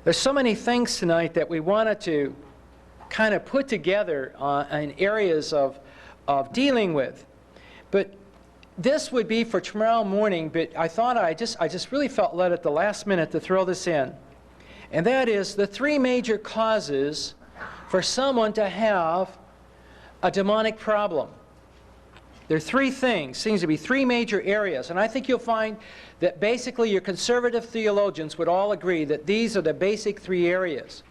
There's so many things tonight that we wanted to kind of put together in areas of dealing with. But this would be for tomorrow morning, but I thought I just really felt led at the last minute to throw this in. And that is the three major causes for someone to have a demonic problem. There are three things, seems to be three major areas, and I think you'll find that basically your conservative theologians would all agree that these are the basic three areas.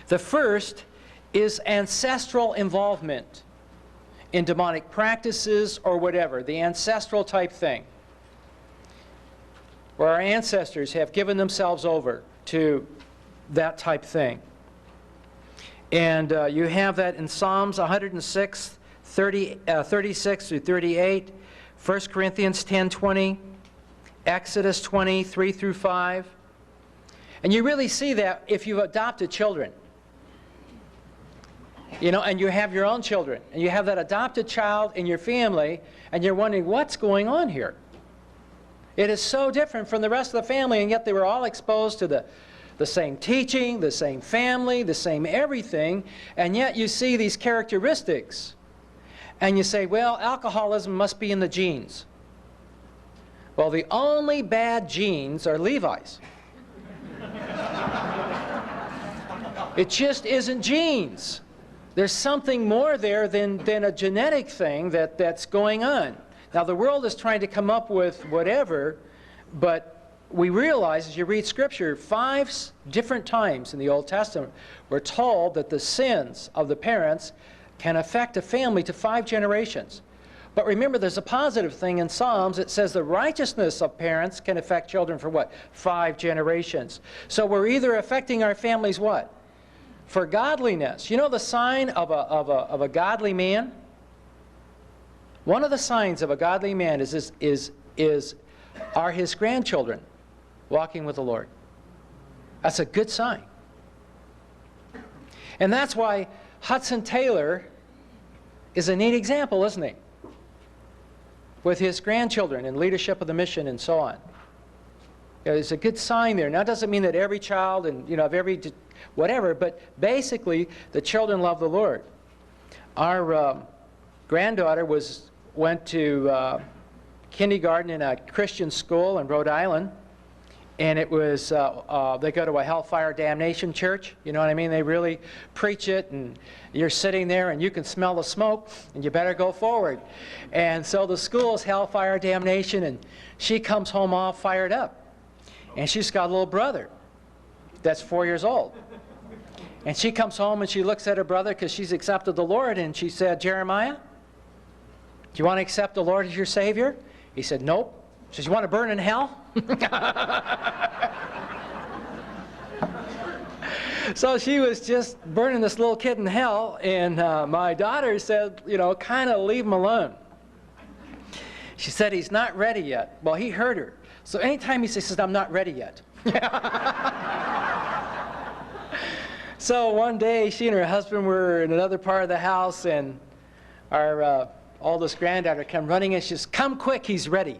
The first is ancestral involvement in demonic practices or whatever, the ancestral type thing, where our ancestors have given themselves over to that type thing. And you have that in Psalms 106, 36 through 38, 1 Corinthians 10:20, Exodus 20, 3 through 5. And you really see that if you've adopted children. You know, and you have your own children, and you have that adopted child in your family, and you're wondering, what's going on here? It is so different from the rest of the family, and yet they were all exposed to the same teaching, the same family, the same everything, and yet you see these characteristics. And you say, well, alcoholism must be in the genes. Well, the only bad genes are Levi's. It just isn't genes. There's something more there than a genetic thing that's going on. Now, the world is trying to come up with whatever, but we realize as you read Scripture, 5 different times in the Old Testament, we're told that the sins of the parents can affect a family to 5 generations. But remember, there's a positive thing in Psalms. It says the righteousness of parents can affect children for what? 5 generations. So we're either affecting our families what? For godliness. You know the sign of a godly man? One of the signs of a godly man are his grandchildren walking with the Lord. That's a good sign. And that's why Hudson Taylor is a neat example, isn't he? With his grandchildren and leadership of the mission and so on. There's a good sign there. Now, it doesn't mean that every child and, you know, of every whatever, but basically the children love the Lord. Our granddaughter went to kindergarten in a Christian school in Rhode Island, and it was they go to a hellfire damnation church. You know what I mean? They really preach it, and you're sitting there and you can smell the smoke, and you better go forward. And so the school is hellfire damnation, and she comes home all fired up. And she's got a little brother that's 4 years old. And she comes home and she looks at her brother because she's accepted the Lord, and she said, Jeremiah, do you want to accept the Lord as your Savior? He said, nope. She says, you want to burn in hell? So she was just burning this little kid in hell, and my daughter said, you know, kind of leave him alone. She said, he's not ready yet. Well, he heard her. So anytime he says, I'm not ready yet. So one day, she and her husband were in another part of the house, and our oldest granddaughter came running, and she says, come quick, he's ready.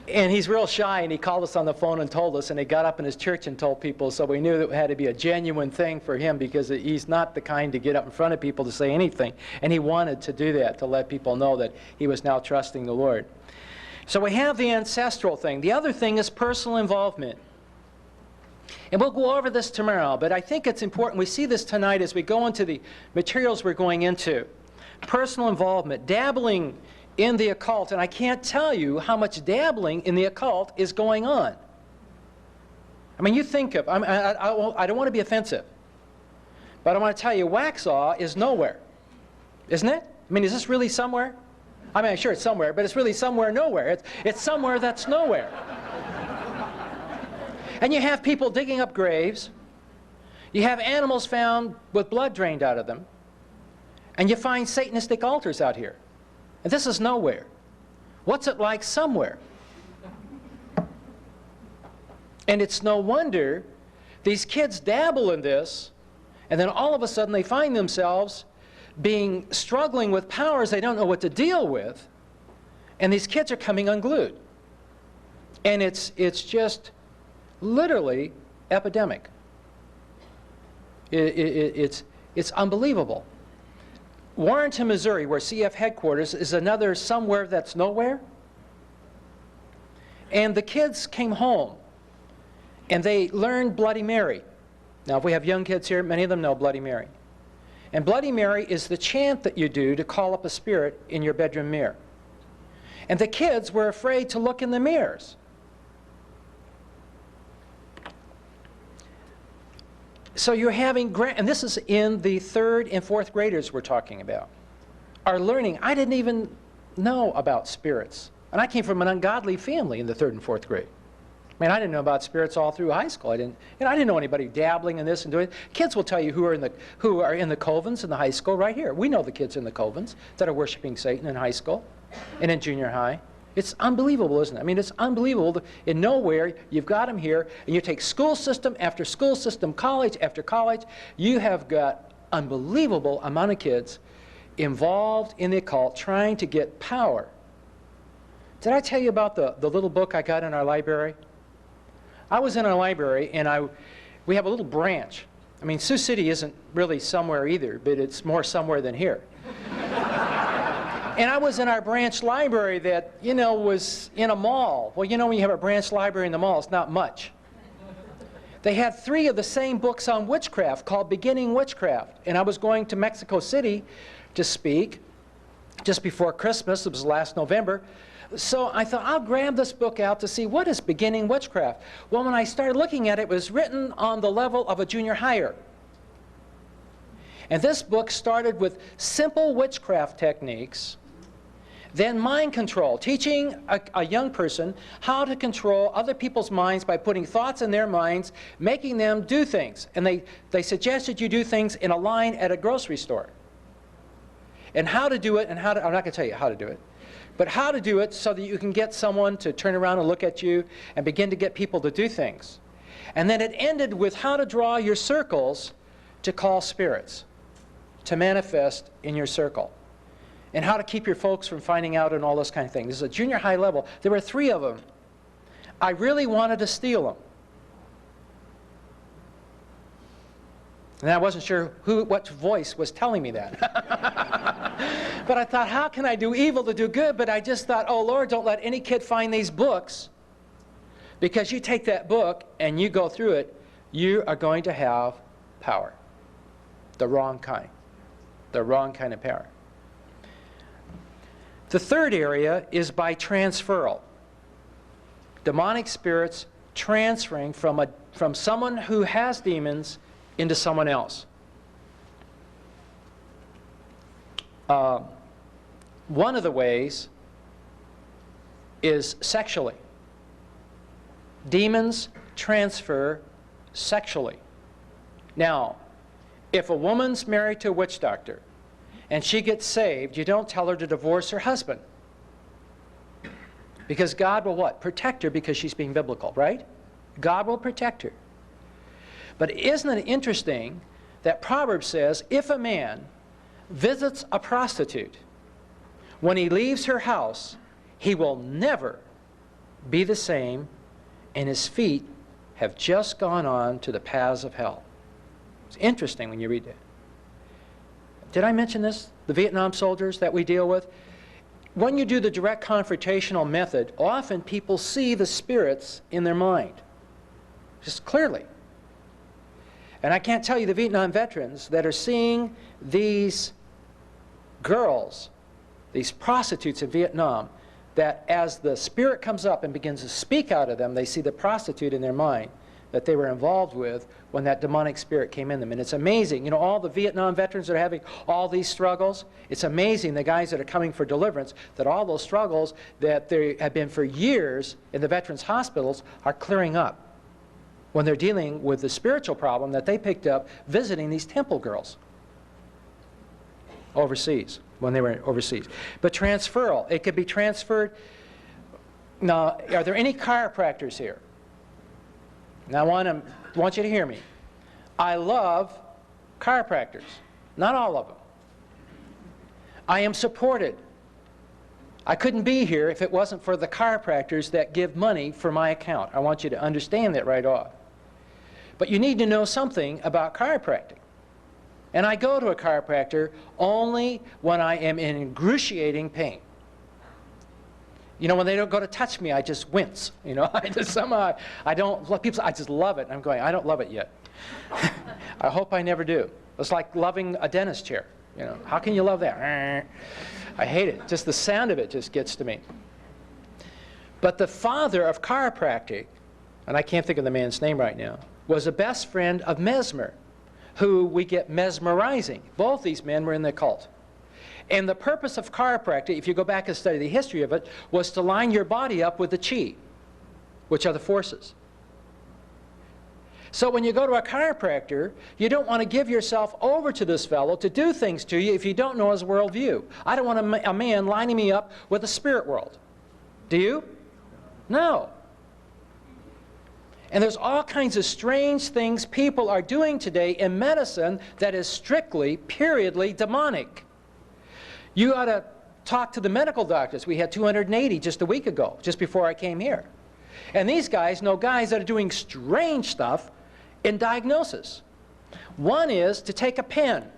And he's real shy, and he called us on the phone and told us, and he got up in his church and told people, so we knew that it had to be a genuine thing for him, because he's not the kind to get up in front of people to say anything. And he wanted to do that, to let people know that he was now trusting the Lord. So we have the ancestral thing. The other thing is personal involvement. And we'll go over this tomorrow, but I think it's important. We see this tonight as we go into the materials we're going into. Personal involvement, dabbling in the occult, and I can't tell you how much dabbling in the occult is going on. I mean, you think of, I don't want to be offensive, but I want to tell you, Waxhaw is nowhere, isn't it? I mean, is this really somewhere? I mean, sure it's somewhere, but it's really somewhere nowhere. It's somewhere that's nowhere. And you have people digging up graves. You have animals found with blood drained out of them. And you find Satanistic altars out here. And this is nowhere. What's it like somewhere? And it's no wonder these kids dabble in this, and then all of a sudden they find themselves struggling with powers they don't know what to deal with. And these kids are coming unglued. And it's just literally epidemic. It's unbelievable. Warrenton, Missouri, where CF headquarters is another somewhere that's nowhere. And the kids came home and they learned Bloody Mary. Now, if we have young kids here, many of them know Bloody Mary. And Bloody Mary is the chant that you do to call up a spirit in your bedroom mirror. And the kids were afraid to look in the mirrors. So you're having, and this is in the 3rd and 4th graders we're talking about, are learning. I didn't even know about spirits. And I came from an ungodly family in the 3rd and 4th grade. I mean, I didn't know about spirits all through high school. I didn't know anybody dabbling in this and doing it. Kids will tell you who are in the covens in the high school right here. We know the kids in the covens that are worshiping Satan in high school and in junior high. It's unbelievable, isn't it? I mean, it's unbelievable. In nowhere, you've got them here, and you take school system after school system, college after college. You have got unbelievable amount of kids involved in the occult trying to get power. Did I tell you about the little book I got in our library? I was in our library, and we have a little branch. I mean, Sioux City isn't really somewhere either, but it's more somewhere than here. And I was in our branch library that, was in a mall. Well, when you have a branch library in the mall, it's not much. They had 3 of the same books on witchcraft called Beginning Witchcraft. And I was going to Mexico City to speak just before Christmas. It was last November. So I thought, I'll grab this book out to see what is Beginning Witchcraft. Well, when I started looking at it, it was written on the level of a junior higher. And this book started with simple witchcraft techniques, then mind control, teaching a young person how to control other people's minds by putting thoughts in their minds, making them do things. And they suggested you do things in a line at a grocery store. And how to do it, and I'm not going to tell you how to do it, but how to do it so that you can get someone to turn around and look at you and begin to get people to do things. And then it ended with how to draw your circles to call spirits, to manifest in your circle, and how to keep your folks from finding out and all those kind of things. This is a junior high level. There were 3 of them. I really wanted to steal them. And I wasn't sure what voice was telling me that. But I thought, how can I do evil to do good? But I just thought, oh Lord, don't let any kid find these books. Because you take that book and you go through it, you are going to have power. The wrong kind. The wrong kind of power. The 3rd area is by transferal. Demonic spirits transferring from someone who has demons into someone else. One of the ways is sexually. Demons transfer sexually. Now, if a woman's married to a witch doctor and she gets saved, you don't tell her to divorce her husband. Because God will what? Protect her because she's being biblical, right? God will protect her. But isn't it interesting that Proverbs says, if a man visits a prostitute, when he leaves her house, he will never be the same, and his feet have just gone on to the paths of hell. It's interesting when you read that. Did I mention this? The Vietnam soldiers that we deal with? When you do the direct confrontational method, often people see the spirits in their mind, just clearly. And I can't tell you the Vietnam veterans that are seeing these girls, these prostitutes in Vietnam, that as the spirit comes up and begins to speak out of them, they see the prostitute in their mind that they were involved with when that demonic spirit came in them. And it's amazing, all the Vietnam veterans that are having all these struggles, it's amazing, the guys that are coming for deliverance, that all those struggles that there have been for years in the veterans' hospitals are clearing up when they're dealing with the spiritual problem that they picked up visiting these temple girls overseas, when they were overseas. But transferal, it could be transferred. Now, are there any chiropractors here? Now, I want you to hear me. I love chiropractors. Not all of them. I am supported I couldn't be here if it wasn't for the chiropractors that give money for my account. I want you to understand that right off. But you need to know something about chiropractic. And I go to a chiropractor only when I am in excruciating pain. You know, when they don't go to touch me, I just wince. You know, I just somehow, I don't, people say, I just love it. I'm going, I don't love it yet. I hope I never do. It's like loving a dentist chair. You know, how can you love that? I hate it. Just the sound of it just gets to me. But the father of chiropractic, and I can't think of the man's name right now, was a best friend of Mesmer, who we get mesmerizing. Both these men were in the occult. And the purpose of chiropractic, if you go back and study the history of it, was to line your body up with the chi, which are the forces. So when you go to a chiropractor, you don't want to give yourself over to this fellow to do things to you if you don't know his worldview. I don't want a man lining me up with the spirit world. Do you? No. And there's all kinds of strange things people are doing today in medicine that is strictly, periodly demonic. You ought to talk to the medical doctors. We had 280 just a week ago, just before I came here. And these guys know guys that are doing strange stuff in diagnosis. One is to take a pen,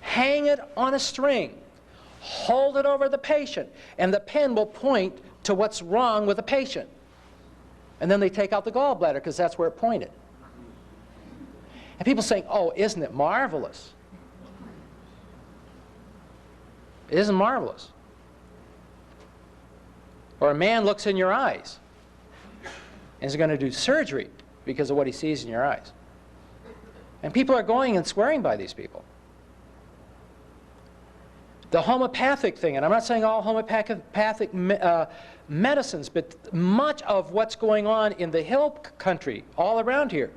hang it on a string, hold it over the patient, and the pen will point to what's wrong with the patient. And then they take out the gallbladder because that's where it pointed. And people saying, oh, isn't it marvelous? It isn't marvelous. Or a man looks in your eyes and is going to do surgery because of what he sees in your eyes. And people are going and swearing by these people. The homeopathic thing, and I'm not saying all homeopathic medicines, but much of what's going on in the hill country all around here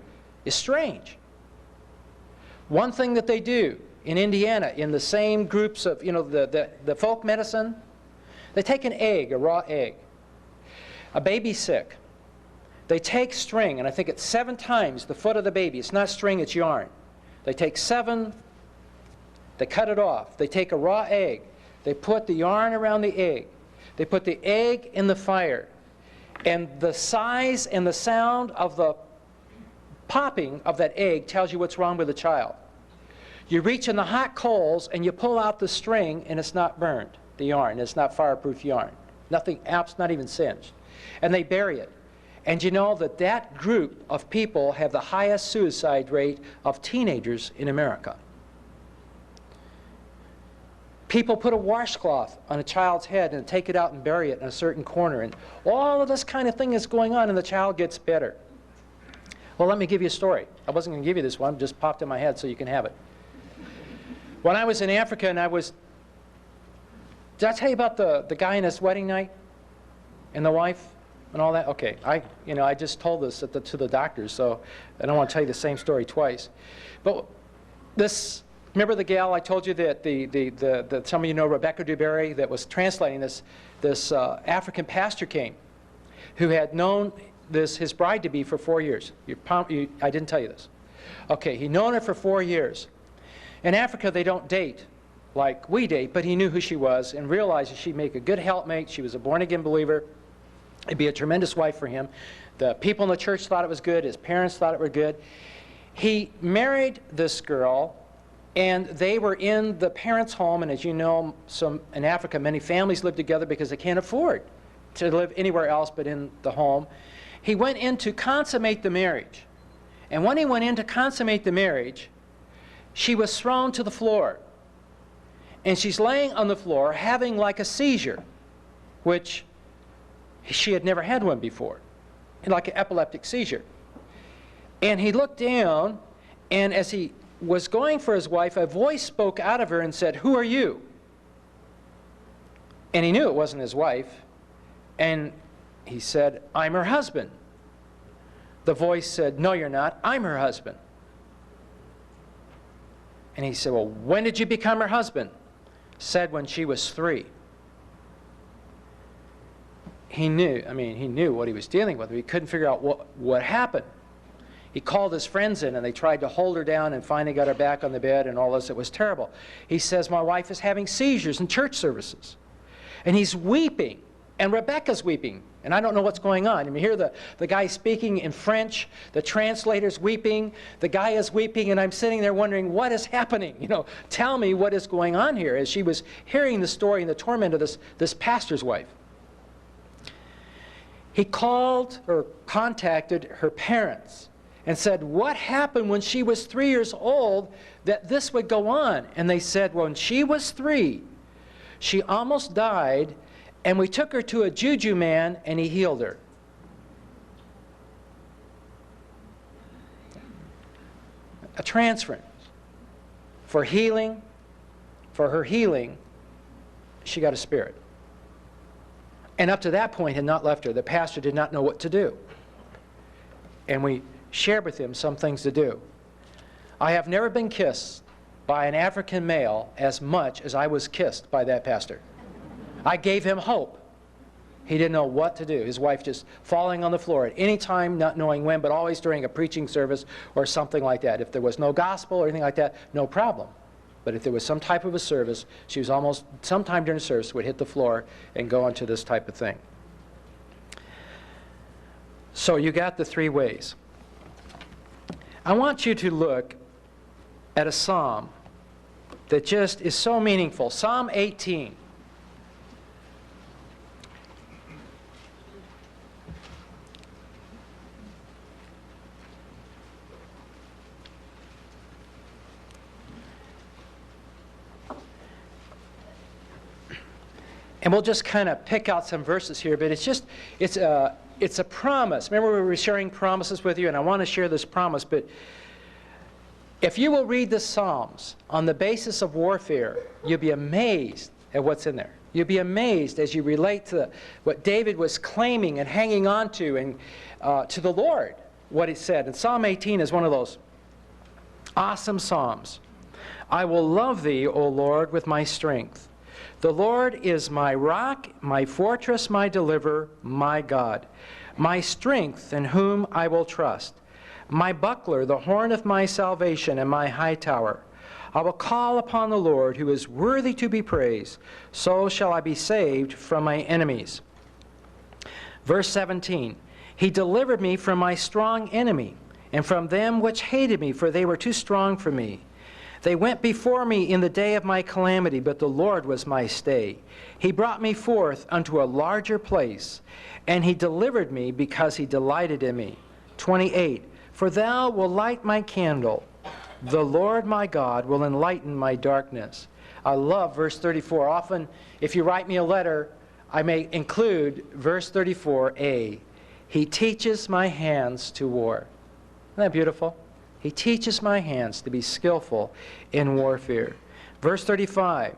is strange. One thing that they do in Indiana, in the same groups of, you know, the folk medicine, they take an egg, a raw egg. A baby's sick. They take string, and I think it's 7 times the foot of the baby. It's not string, it's yarn. They take 7, they cut it off. They take a raw egg. They put the yarn around the egg. They put the egg in the fire. And the size and the sound of the popping of that egg tells you what's wrong with the child. You reach in the hot coals and you pull out the string and it's not burned, the yarn. It's not fireproof yarn. Nothing, not even singed. And they bury it. And you know that that group of people have the highest suicide rate of teenagers in America. People put a washcloth on a child's head and take it out and bury it in a certain corner. And all of this kind of thing is going on and the child gets better. Well, let me give you a story. I wasn't going to give you this one, it just popped in my head so you can have it. When I was in Africa and did I tell you about the guy in his wedding night and the wife and all that? Okay, I just told this to the doctors, so I don't want to tell you the same story twice. But this, remember the gal I told you that some of you know, Rebecca DuBarry, that was translating this African pastor came, who had known his bride-to-be for 4 years. I didn't tell you this. Okay, he'd known her for 4 years. In Africa, they don't date like we date, but he knew who she was and realized that she'd make a good helpmate. She was a born-again believer. It'd be a tremendous wife for him. The people in the church thought it was good. His parents thought it were good. He married this girl, and they were in the parents' home. And as you know, in Africa, many families live together because they can't afford to live anywhere else but in the home. He went in to consummate the marriage. And when he went in to consummate the marriage, she was thrown to the floor. And she's laying on the floor having like a seizure, which she had never had one before, like an epileptic seizure. And he looked down, and as he was going for his wife, a voice spoke out of her and said, "Who are you?" And he knew it wasn't his wife. And he said, "I'm her husband." The voice said, "No, you're not. I'm her husband." And he said, "Well, when did you become her husband?" Said, "When she was 3. He knew what he was dealing with. He couldn't figure out what happened. He called his friends in, and they tried to hold her down and finally got her back on the bed and all this. It was terrible. He says, "My wife is having seizures in church services." And he's weeping, and Rebecca's weeping. And I don't know what's going on. You hear the guy speaking in French, the translator's weeping, the guy is weeping, and I'm sitting there wondering, what is happening? You know, tell me what is going on here, as she was hearing the story and the torment of this pastor's wife. He called or contacted her parents and said, what happened when she was 3 years old that this would go on? And they said, when she was 3, she almost died, and we took her to a juju man, and he healed her. A transference. For healing, for her healing, she got a spirit. And up to that point had not left her. The pastor did not know what to do. And we shared with him some things to do. I have never been kissed by an African male as much as I was kissed by that pastor. I gave him hope. He didn't know what to do. His wife just falling on the floor at any time, not knowing when, but always during a preaching service or something like that. If there was no gospel or anything like that, no problem. But if there was some type of a service, she was almost, sometime during the service, would hit the floor and go into this type of thing. So you got the 3 ways. I want you to look at a psalm that just is so meaningful. Psalm 18. And we'll just kind of pick out some verses here, but it's a promise. Remember, we were sharing promises with you, and I want to share this promise, but if you will read the Psalms on the basis of warfare, you'll be amazed at what's in there. You'll be amazed as you relate to what David was claiming and hanging on to, and to the Lord, what he said. And Psalm 18 is one of those awesome psalms. I will love thee, O Lord, with my strength. The Lord is my rock, my fortress, my deliverer, my God, my strength in whom I will trust, my buckler, the horn of my salvation, and my high tower. I will call upon the Lord, who is worthy to be praised. So shall I be saved from my enemies. Verse 17, He delivered me from my strong enemy, and from them which hated me, for they were too strong for me. They went before me in the day of my calamity, but the Lord was my stay. He brought me forth unto a larger place, and He delivered me because He delighted in me. 28, For thou wilt light my candle. The Lord my God will enlighten my darkness. I love verse 34. Often, if you write me a letter, I may include verse 34a. He teaches my hands to war. Isn't that beautiful? He teaches my hands to be skillful in warfare. Verse 35,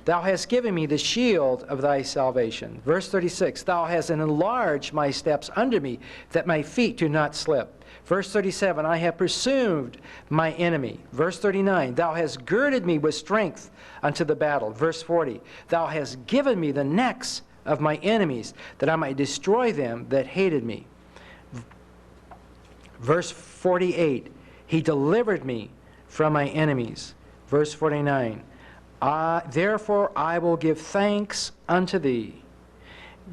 Thou hast given me the shield of thy salvation. Verse 36, Thou hast enlarged my steps under me, that my feet do not slip. Verse 37, I have pursued my enemy. Verse 39, Thou hast girded me with strength unto the battle. Verse 40, Thou hast given me the necks of my enemies, that I might destroy them that hated me. Verse 48, He delivered me from my enemies. Verse 49, Therefore I will give thanks unto thee.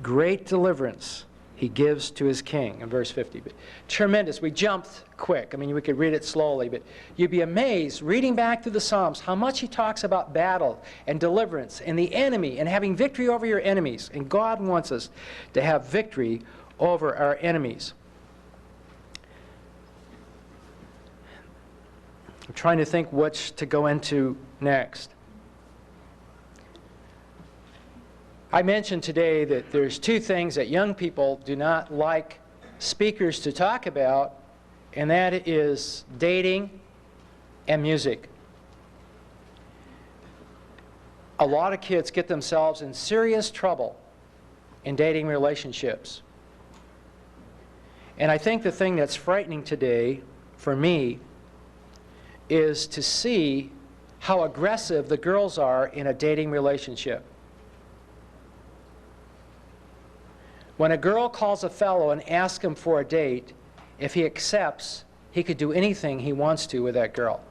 Great deliverance He gives to His king. In verse 50. But tremendous. We jumped quick. I mean, we could read it slowly, but you'd be amazed, reading back through the Psalms, how much he talks about battle and deliverance and the enemy and having victory over your enemies. And God wants us to have victory over our enemies. I'm trying to think which to go into next. I mentioned today that there's 2 things that young people do not like speakers to talk about, and that is dating and music. A lot of kids get themselves in serious trouble in dating relationships. And I think the thing that's frightening today, for me, is to see how aggressive the girls are in a dating relationship. When a girl calls a fellow and asks him for a date, if he accepts, he could do anything he wants to with that girl.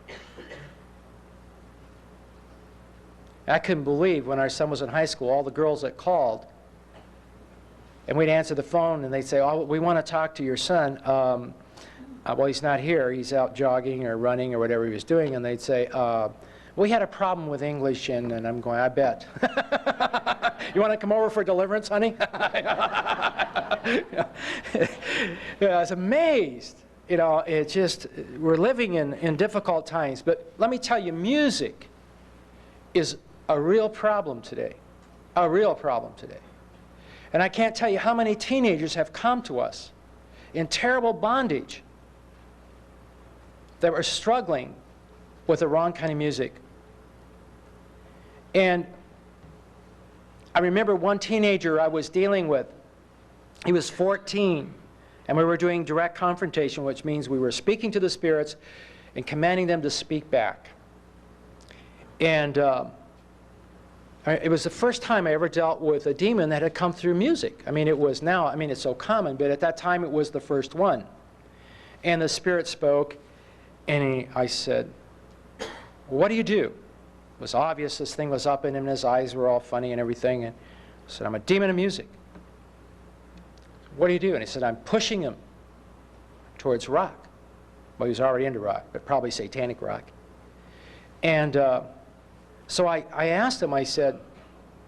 I couldn't believe when our son was in high school, all the girls that called, and we'd answer the phone and they'd say, oh, we want to talk to your son. Well, he's not here. He's out jogging or running or whatever he was doing. And they'd say, we had a problem with English. And I'm going, I bet. You want to come over for deliverance, honey? Yeah, I was amazed. You know, it's just, we're living in difficult times. But let me tell you, music is a real problem today. A real problem today. And I can't tell you how many teenagers have come to us in terrible bondage that were struggling with the wrong kind of music. And I remember one teenager I was dealing with. He was 14, and we were doing direct confrontation, which means we were speaking to the spirits and commanding them to speak back. And it was the first time I ever dealt with a demon that had come through music. I mean, it was now, I mean, it's so common, but at that time it was the first one. And the spirit spoke, and I said, what do you do? It was obvious this thing was up in him, and his eyes were all funny and everything. And I said, I'm a demon of music. What do you do? And he said, I'm pushing him towards rock. Well, he was already into rock, but probably satanic rock. And so I asked him, I said,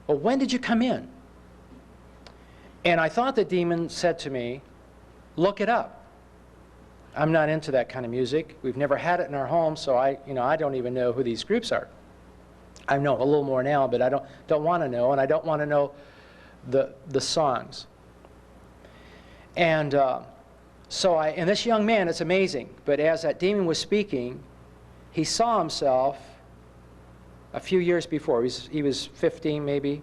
well, when did you come in? And I thought the demon said to me, look it up. I'm not into that kind of music. We've never had it in our home, so I don't even know who these groups are. I know a little more now, but I don't want to know, and I don't want to know the songs. And and this young man, it's amazing, but as that demon was speaking, he saw himself a few years before. He was 15 maybe,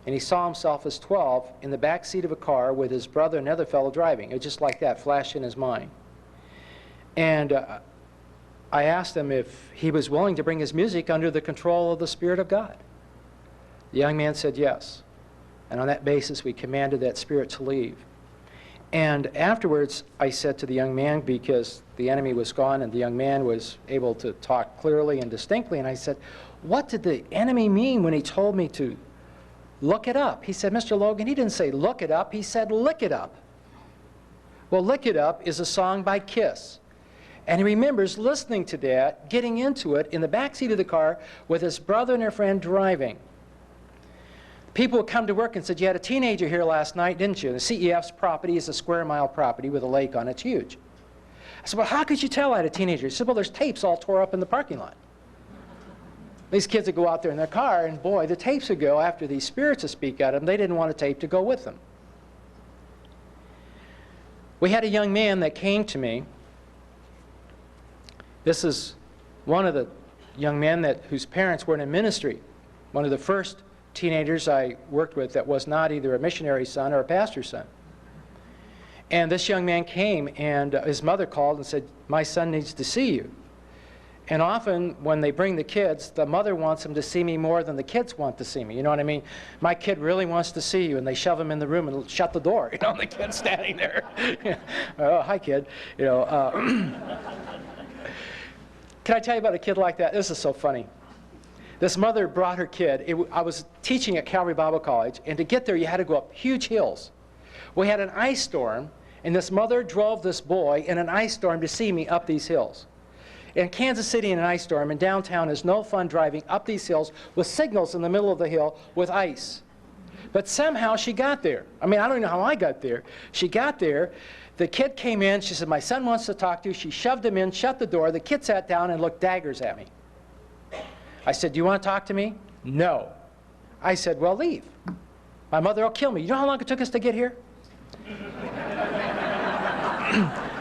and he saw himself as 12 in the back seat of a car with his brother and another fellow driving. It was just like that, flashed in his mind. And I asked him if he was willing to bring his music under the control of the Spirit of God. The young man said yes. And on that basis, we commanded that spirit to leave. And afterwards, I said to the young man, because the enemy was gone and the young man was able to talk clearly and distinctly, and I said, what did the enemy mean when he told me to look it up? He said, Mr. Logan, he didn't say look it up, he said lick it up. Well, Lick It Up is a song by Kiss. And he remembers listening to that, getting into it in the back seat of the car with his brother and their friend driving. People would come to work and said, you had a teenager here last night, didn't you? The CEF's property is a square-mile property with a lake on it. It's huge. I said, well, how could you tell I had a teenager? He said, well, there's tapes all tore up in the parking lot. These kids would go out there in their car, and boy, the tapes would go after these spirits would speak at them. They didn't want a tape to go with them. We had a young man that came to me. This is one of the young men whose parents were in a ministry. One of the first teenagers I worked with that was not either a missionary son or a pastor's son. And this young man came, and his mother called and said, my son needs to see you. And often when they bring the kids, the mother wants them to see me more than the kids want to see me. You know what I mean? My kid really wants to see you, and they shove him in the room and shut the door. You know, the kid's standing there. Oh, hi, kid. You know. Can I tell you about a kid like that? This is so funny. This mother brought her kid. I was teaching at Calvary Bible College, and to get there you had to go up huge hills. We had an ice storm, and this mother drove this boy in an ice storm to see me up these hills. In Kansas City in an ice storm, in downtown, is no fun driving up these hills with signals in the middle of the hill with ice. But somehow she got there. I mean, I don't even know how I got there. She got there. The kid came in. She said, my son wants to talk to you. She shoved him in, shut the door. The kid sat down and looked daggers at me. I said, do you want to talk to me? No. I said, well, leave. My mother will kill me. You know how long it took us to get here?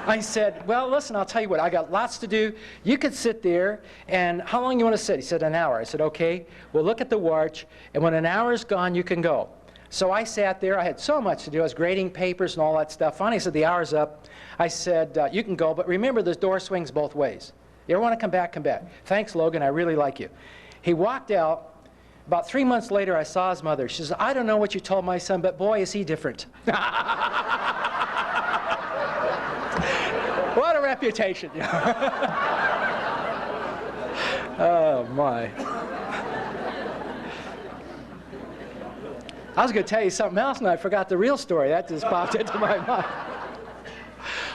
I said, well, listen, I'll tell you what. I got lots to do. You could sit there, and how long you want to sit? He said, an hour. I said, okay. Well, look at the watch, and when an hour is gone, you can go. So I sat there. I had so much to do. I was grading papers and all that stuff. Finally, I said, the hour's up. I said, you can go, but remember, the door swings both ways. You ever want to come back, come back. Thanks, Logan. I really like you. He walked out. About 3 months later, I saw his mother. She said, I don't know what you told my son, but boy, is he different. What a reputation. Oh, my. I was going to tell you something else, and I forgot the real story. That just popped into my mind.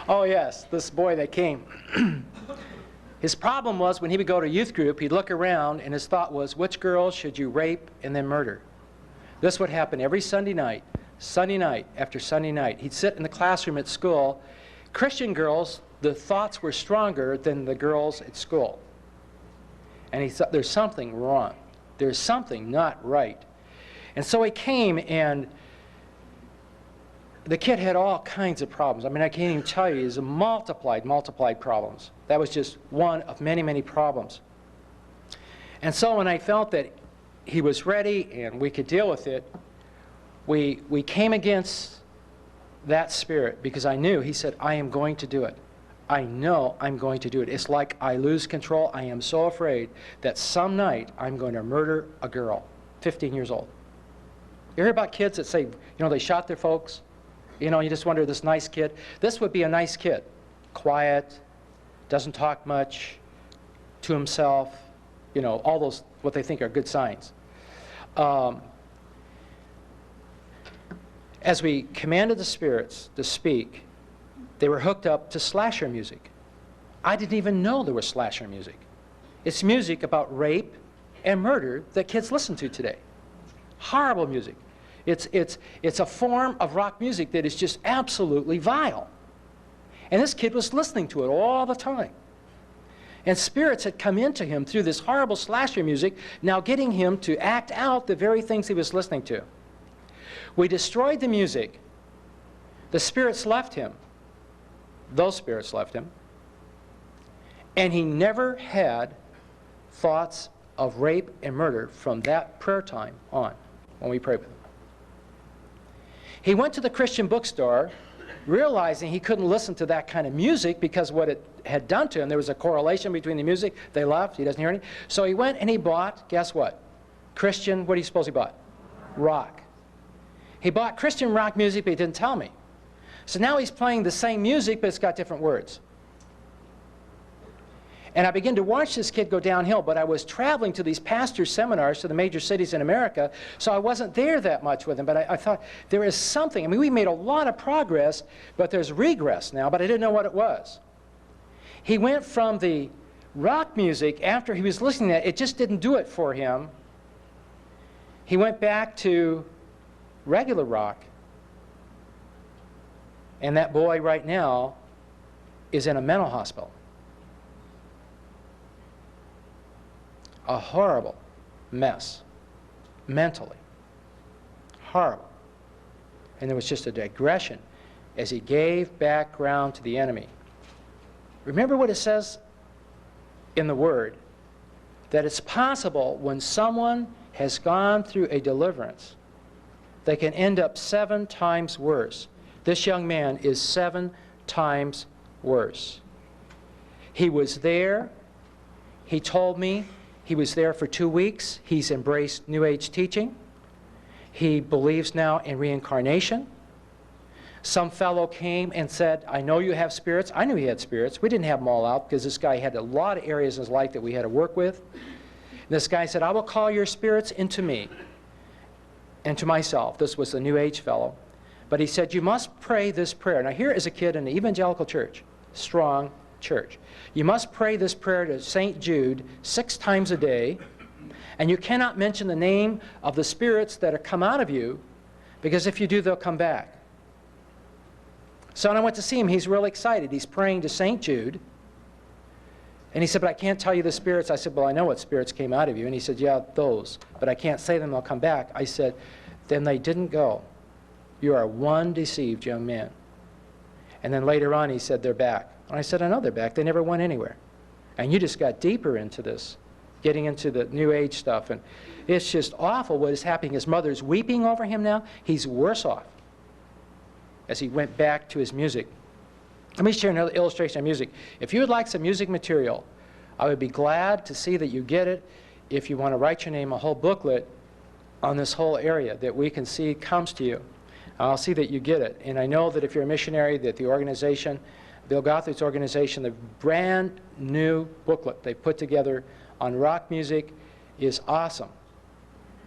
Oh, yes, this boy that came. His problem was when he would go to youth group, he'd look around, and his thought was, which girls should you rape and then murder? This would happen every Sunday night after Sunday night. He'd sit in the classroom at school. Christian girls, the thoughts were stronger than the girls at school. And he thought, there's something wrong. There's something not right. And so he came, and the kid had all kinds of problems. I mean, I can't even tell you. He's multiplied problems. That was just one of many, many problems. And so when I felt that he was ready and we could deal with it, we came against that spirit, because I knew, he said, I am going to do it. I know I'm going to do it. It's like I lose control. I am so afraid that some night I'm going to murder a girl, 15 years old. You hear about kids that say, you know, they shot their folks? You know, you just wonder, this nice kid. This would be a nice kid. Quiet, doesn't talk much, to himself, you know, all those, what they think are good signs. As we commanded the spirits to speak, they were hooked up to slasher music. I didn't even know there was slasher music. It's music about rape and murder that kids listen to today. Horrible music. It's a form of rock music that is just absolutely vile. And this kid was listening to it all the time. And spirits had come into him through this horrible slasher music, now getting him to act out the very things he was listening to. We destroyed the music. The spirits left him. Those spirits left him. And he never had thoughts of rape and murder from that prayer time on, when we prayed with him. He went to the Christian bookstore, realizing he couldn't listen to that kind of music because what it had done to him, there was a correlation between the music. They left. He doesn't hear any. So he went and he bought, guess what? Christian, what do you suppose he bought? Rock. He bought Christian rock music, but he didn't tell me. So now he's playing the same music, but it's got different words. And I began to watch this kid go downhill, but I was traveling to these pastor seminars to the major cities in America, so I wasn't there that much with him. But I thought, there is something. I mean, we made a lot of progress, but there's regress now, but I didn't know what it was. He went from the rock music, after he was listening to that, it just didn't do it for him. He went back to regular rock. And that boy right now is in a mental hospital. A horrible mess, mentally. Horrible. And there was just a digression as he gave back ground to the enemy. Remember what it says in the Word, that it's possible when someone has gone through a deliverance, they can end up 7 times worse. This young man is 7 times worse. He was there. He told me he was there for 2 weeks. He's embraced New Age teaching. He believes now in reincarnation. Some fellow came and said, I know you have spirits. I knew he had spirits. We didn't have them all out because this guy had a lot of areas in his life that we had to work with. And this guy said, I will call your spirits into me and to myself. This was the New Age fellow. But he said, you must pray this prayer. Now here is a kid in an evangelical church, strong church. You must pray this prayer to St. Jude 6 times a day, and you cannot mention the name of the spirits that have come out of you, because if you do, they'll come back. So when I went to see him, he's really excited. He's praying to St. Jude, and he said, but I can't tell you the spirits. I said, well, I know what spirits came out of you. And he said, yeah, those, but I can't say them, they'll come back. I said, then they didn't go. You are one deceived young man. And then later on he said, they're back. And I said, I know they're back. They never went anywhere. And you just got deeper into this, getting into the New Age stuff. And it's just awful what is happening. His mother's weeping over him now. He's worse off as he went back to his music. Let me share another illustration of music. If you would like some music material, I would be glad to see that you get it. If you want to write your name, a whole booklet on this whole area that we can see comes to you. I'll see that you get it. And I know that if you're a missionary, that the organization, Bill Gothart's organization, the brand new booklet they put together on rock music is awesome.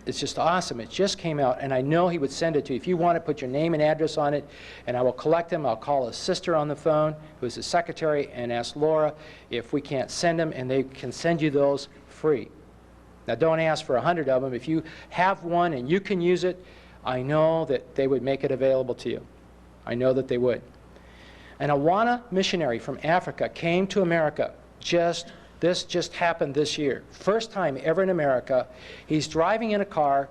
It's just awesome. It just came out, and I know he would send it to you. If you want it, put your name and address on it, and I will collect them. I'll call his sister on the phone, who's his secretary, and ask Laura if we can't send them, and they can send you those free. Now, don't ask for 100 of them. If you have one and you can use it, I know that they would make it available to you. I know that they would. An Awana missionary from Africa came to America. This just happened this year. First time ever in America. He's driving in a car.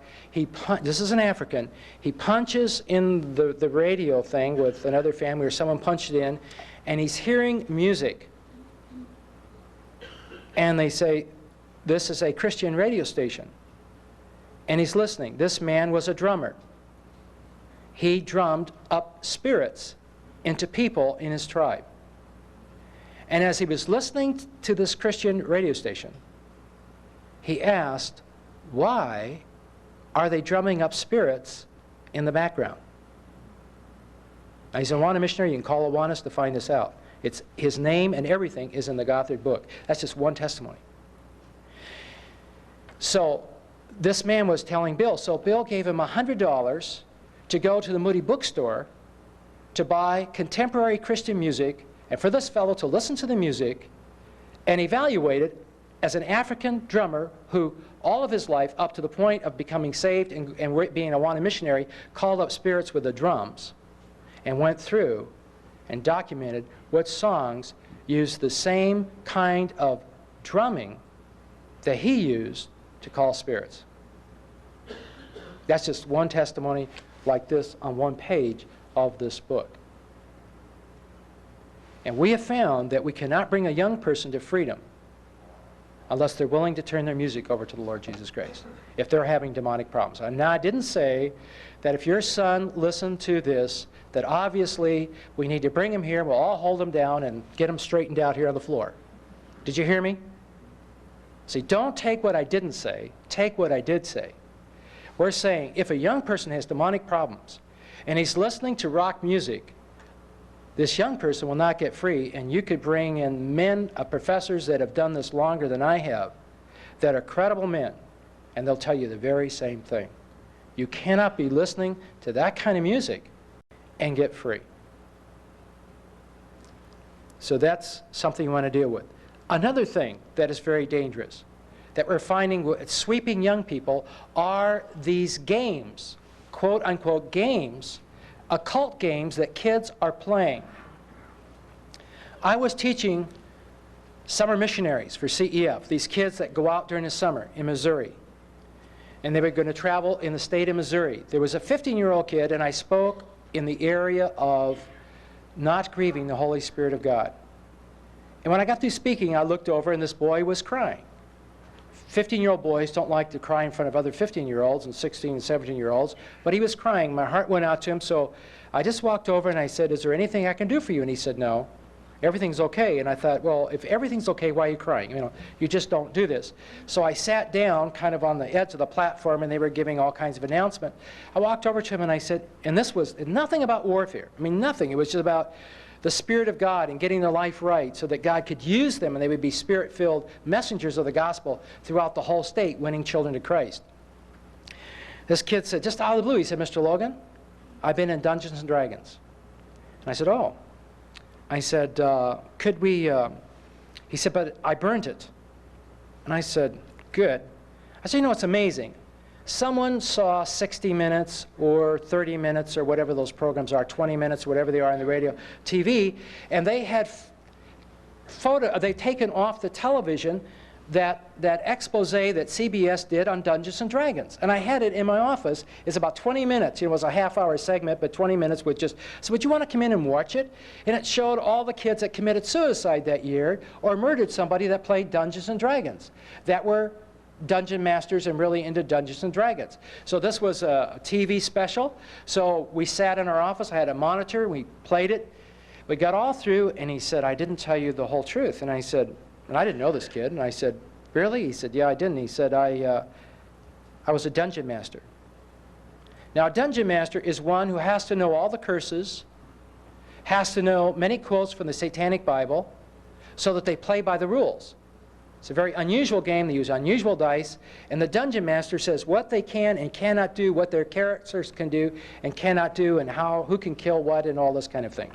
This is an African. He punches in the radio thing with another family, or someone punched it in, and he's hearing music. And they say, this is a Christian radio station. And he's listening. This man was a drummer. He drummed up spirits into people in his tribe. And as he was listening to this Christian radio station, he asked, why are they drumming up spirits in the background? Now, he's an Awana missionary. You can call Awanas to find this out. His name and everything is in the Gothard book. That's just one testimony. So this man was telling Bill. So Bill gave him $100 to go to the Moody bookstore to buy contemporary Christian music, and for this fellow to listen to the music and evaluate it as an African drummer who all of his life, up to the point of becoming saved and being a Awana missionary, called up spirits with the drums and went through and documented what songs used the same kind of drumming that he used to call spirits. That's just one testimony like this on one page of this book. And we have found that we cannot bring a young person to freedom unless they're willing to turn their music over to the Lord Jesus Christ, if they're having demonic problems. Now, I didn't say that if your son listened to this, that obviously we need to bring him here, we'll all hold him down and get him straightened out here on the floor. Did you hear me? See, don't take what I didn't say, take what I did say. We're saying if a young person has demonic problems and he's listening to rock music, this young person will not get free, and you could bring in men, professors that have done this longer than I have, that are credible men, and they'll tell you the very same thing. You cannot be listening to that kind of music and get free. So that's something you want to deal with. Another thing that is very dangerous, that we're finding sweeping young people, are these games, quote-unquote games, occult games that kids are playing. I was teaching summer missionaries for CEF, these kids that go out during the summer in Missouri. And they were going to travel in the state of Missouri. There was a 15-year-old kid, and I spoke in the area of not grieving the Holy Spirit of God. And when I got through speaking, I looked over, and this boy was crying. 15-year-old boys don't like to cry in front of other 15-year-olds and 16 and 17-year-olds, but he was crying. My heart went out to him, so I just walked over and I said, is there anything I can do for you? And he said, no, everything's okay. And I thought, well, if everything's okay, why are you crying? You know, you just don't do this. So I sat down kind of on the edge of the platform, and they were giving all kinds of announcements. I walked over to him and I said, and this was nothing about warfare. I mean, nothing. It was just about the Spirit of God and getting their life right so that God could use them and they would be Spirit-filled messengers of the gospel throughout the whole state, winning children to Christ. This kid said, just out of the blue, he said, Mr. Logan, I've been in Dungeons and Dragons. And I said, oh. I said, could we, he said, but I burnt it. And I said, good. I said, you know, it's amazing. Someone saw 60 minutes or 30 minutes or whatever those programs are, 20 minutes, whatever they are on the radio, TV, and they had they'd taken off the television that expose that CBS did on Dungeons and Dragons. And I had it in my office. It's about 20 minutes. It was a half-hour segment, but 20 minutes with just, so would you want to come in and watch it? And it showed all the kids that committed suicide that year or murdered somebody that played Dungeons and Dragons, that were dungeon masters and really into Dungeons and Dragons. So this was a TV special. So we sat in our office. I had a monitor. We played it. We got all through, and he said, I didn't tell you the whole truth. And I said, and I didn't know this kid. And I said, really? He said, yeah, I didn't. He said, I was a dungeon master. Now, a dungeon master is one who has to know all the curses, has to know many quotes from the Satanic Bible, so that they play by the rules. It's a very unusual game. They use unusual dice. And the dungeon master says what they can and cannot do, what their characters can do and cannot do, and who can kill what and all this kind of thing.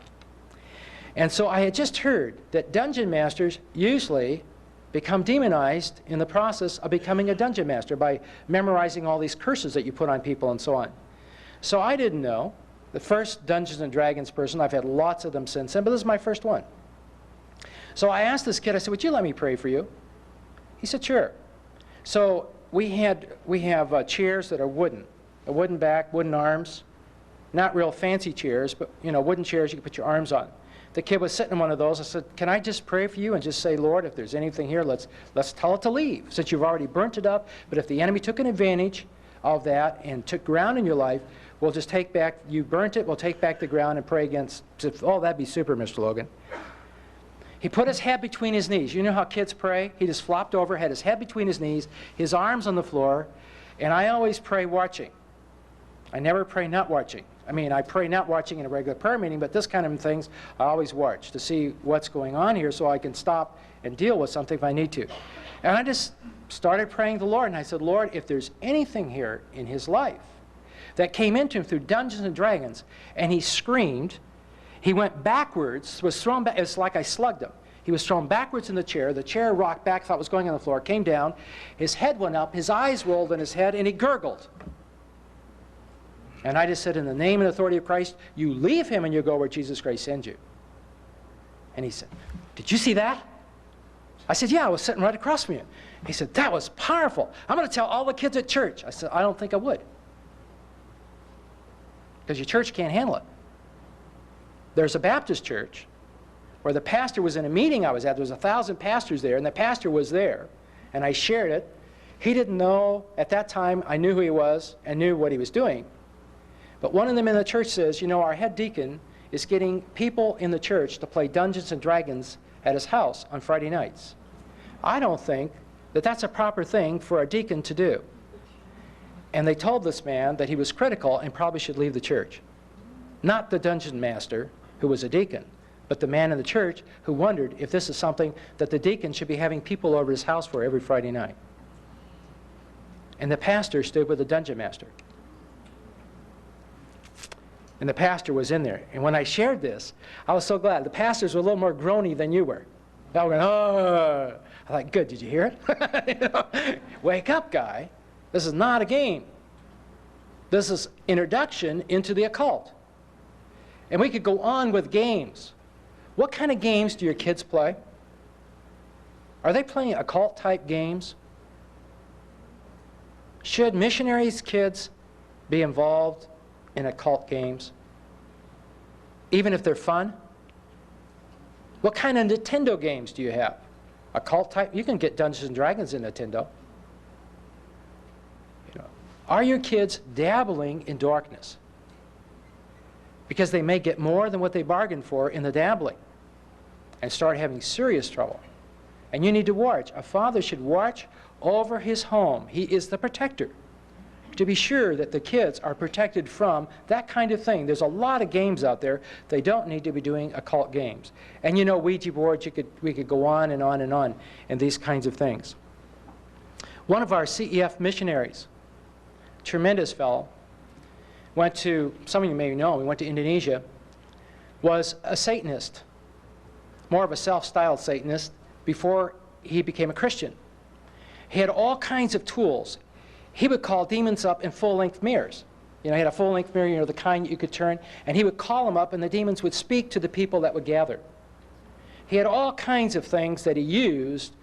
And so I had just heard that dungeon masters usually become demonized in the process of becoming a dungeon master by memorizing all these curses that you put on people and so on. So I didn't know. The first Dungeons and Dragons person, I've had lots of them since then, but this is my first one. So I asked this kid, I said, would you let me pray for you? He said, sure. So we have chairs that are wooden, a wooden back, wooden arms, not real fancy chairs, but wooden chairs you can put your arms on. The kid was sitting in one of those. I said, can I just pray for you and just say, Lord, if there's anything here, let's tell it to leave, since you've already burnt it up. But if the enemy took an advantage of that and took ground in your life, we'll just take back, you burnt it, we'll take back the ground and pray against, oh, that'd be super, Mr. Logan. He put his head between his knees. You know how kids pray? He just flopped over, had his head between his knees, his arms on the floor, and I always pray watching. I never pray not watching. I mean, I pray not watching in a regular prayer meeting, but this kind of things I always watch to see what's going on here so I can stop and deal with something if I need to. And I just started praying to the Lord, and I said, Lord, if there's anything here in his life that came into him through Dungeons and Dragons, and he screamed, he went backwards, was thrown back, it's like I slugged him. He was thrown backwards in the chair rocked back, thought it was going on the floor, came down, his head went up, his eyes rolled in his head, and he gurgled. And I just said, in the name and authority of Christ, you leave him and you go where Jesus Christ sends you. And he said, did you see that? I said, yeah, I was sitting right across from you. He said, that was powerful. I'm going to tell all the kids at church. I said, I don't think I would. Because your church can't handle it. There's a Baptist church where the pastor was in a meeting I was at. There was 1,000 pastors there, and the pastor was there. And I shared it. He didn't know, at that time, I knew who he was and knew what he was doing. But one of them in the church says, our head deacon is getting people in the church to play Dungeons and Dragons at his house on Friday nights. I don't think that that's a proper thing for a deacon to do. And they told this man that he was critical and probably should leave the church. Not the dungeon master, who was a deacon, but the man in the church who wondered if this is something that the deacon should be having people over his house for every Friday night. And the pastor stood with the dungeon master. And the pastor was in there. And when I shared this, I was so glad. The pastors were a little more groany than you were. They were going, oh. I thought, good, did you hear it? Wake up, guy. This is not a game. This is introduction into the occult. And we could go on with games. What kind of games do your kids play? Are they playing occult-type games? Should missionaries' kids be involved in occult games, even if they're fun? What kind of Nintendo games do you have? Occult type? You can get Dungeons and Dragons in Nintendo. Are your kids dabbling in darkness? Because they may get more than what they bargained for in the dabbling and start having serious trouble. And you need to watch. A father should watch over his home. He is the protector, to be sure that the kids are protected from that kind of thing. There's a lot of games out there. They don't need to be doing occult games. And Ouija boards, we could go on and on and on and these kinds of things. One of our CEF missionaries, tremendous fellow, went to, some of you may know, he went to Indonesia, was a Satanist, more of a self-styled Satanist before he became a Christian. He had all kinds of tools. He would call demons up in full-length mirrors. He had a full-length mirror, the kind you could turn, and he would call them up, and the demons would speak to the people that would gather. He had all kinds of things that he used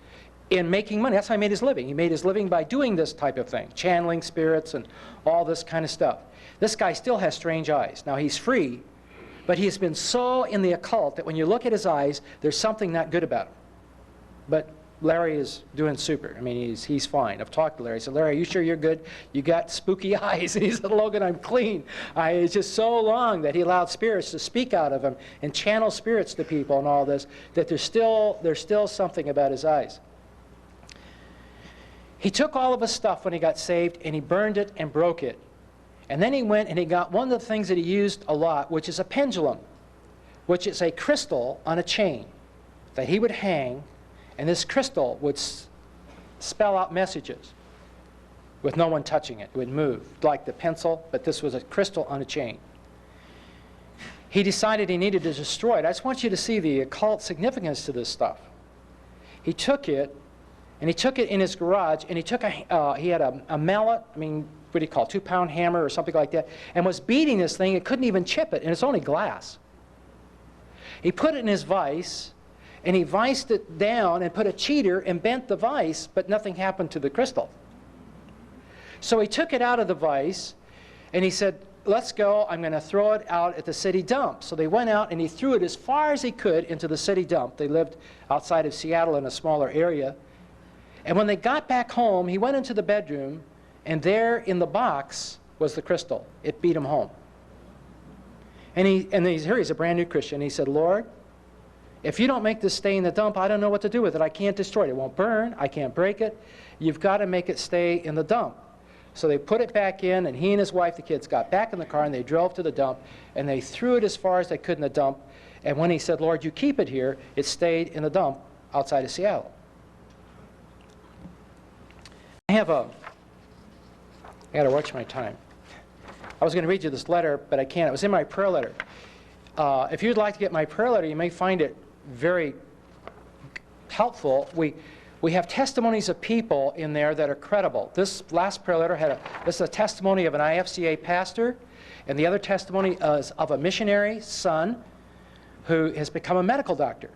in making money. That's how he made his living. He made his living by doing this type of thing, channeling spirits and all this kind of stuff. This guy still has strange eyes. Now, he's free, but he has been so in the occult that when you look at his eyes, there's something not good about him. But Larry is doing super. I mean, he's fine. I've talked to Larry. I said, Larry, are you sure you're good? You got spooky eyes. And he said, Logan, I'm clean. It's just so long that he allowed spirits to speak out of him and channel spirits to people and all this, that there's still something about his eyes. He took all of his stuff when he got saved, and he burned it and broke it. And then he went and he got one of the things that he used a lot, which is a pendulum, which is a crystal on a chain that he would hang, and this crystal would spell out messages with no one touching it. It would move like the pencil, but this was a crystal on a chain. He decided he needed to destroy it. I just want you to see the occult significance to this stuff. He took it, and he took it in his garage, and he took he had a mallet, I mean, what do you call it, 2-pound hammer or something like that, and was beating this thing. It couldn't even chip it, and it's only glass. He put it in his vise, and he viced it down and put a cheater and bent the vise, but nothing happened to the crystal. So he took it out of the vise, and he said, let's go, I'm going to throw it out at the city dump. So they went out, and he threw it as far as he could into the city dump. They lived outside of Seattle in a smaller area. And when they got back home, he went into the bedroom, and there in the box was the crystal. It beat him home. And he's a brand new Christian. He said, Lord, if you don't make this stay in the dump, I don't know what to do with it. I can't destroy it. It won't burn. I can't break it. You've got to make it stay in the dump. So they put it back in, and he and his wife, the kids, got back in the car, and they drove to the dump, and they threw it as far as they could in the dump. And when he said, Lord, you keep it here, it stayed in the dump outside of Seattle. I got to watch my time. I was going to read you this letter, but I can't. It was in my prayer letter. If you'd like to get my prayer letter, you may find it very helpful. We have testimonies of people in there that are credible. This last prayer letter this is a testimony of an IFCA pastor, and the other testimony is of a missionary son who has become a medical doctor.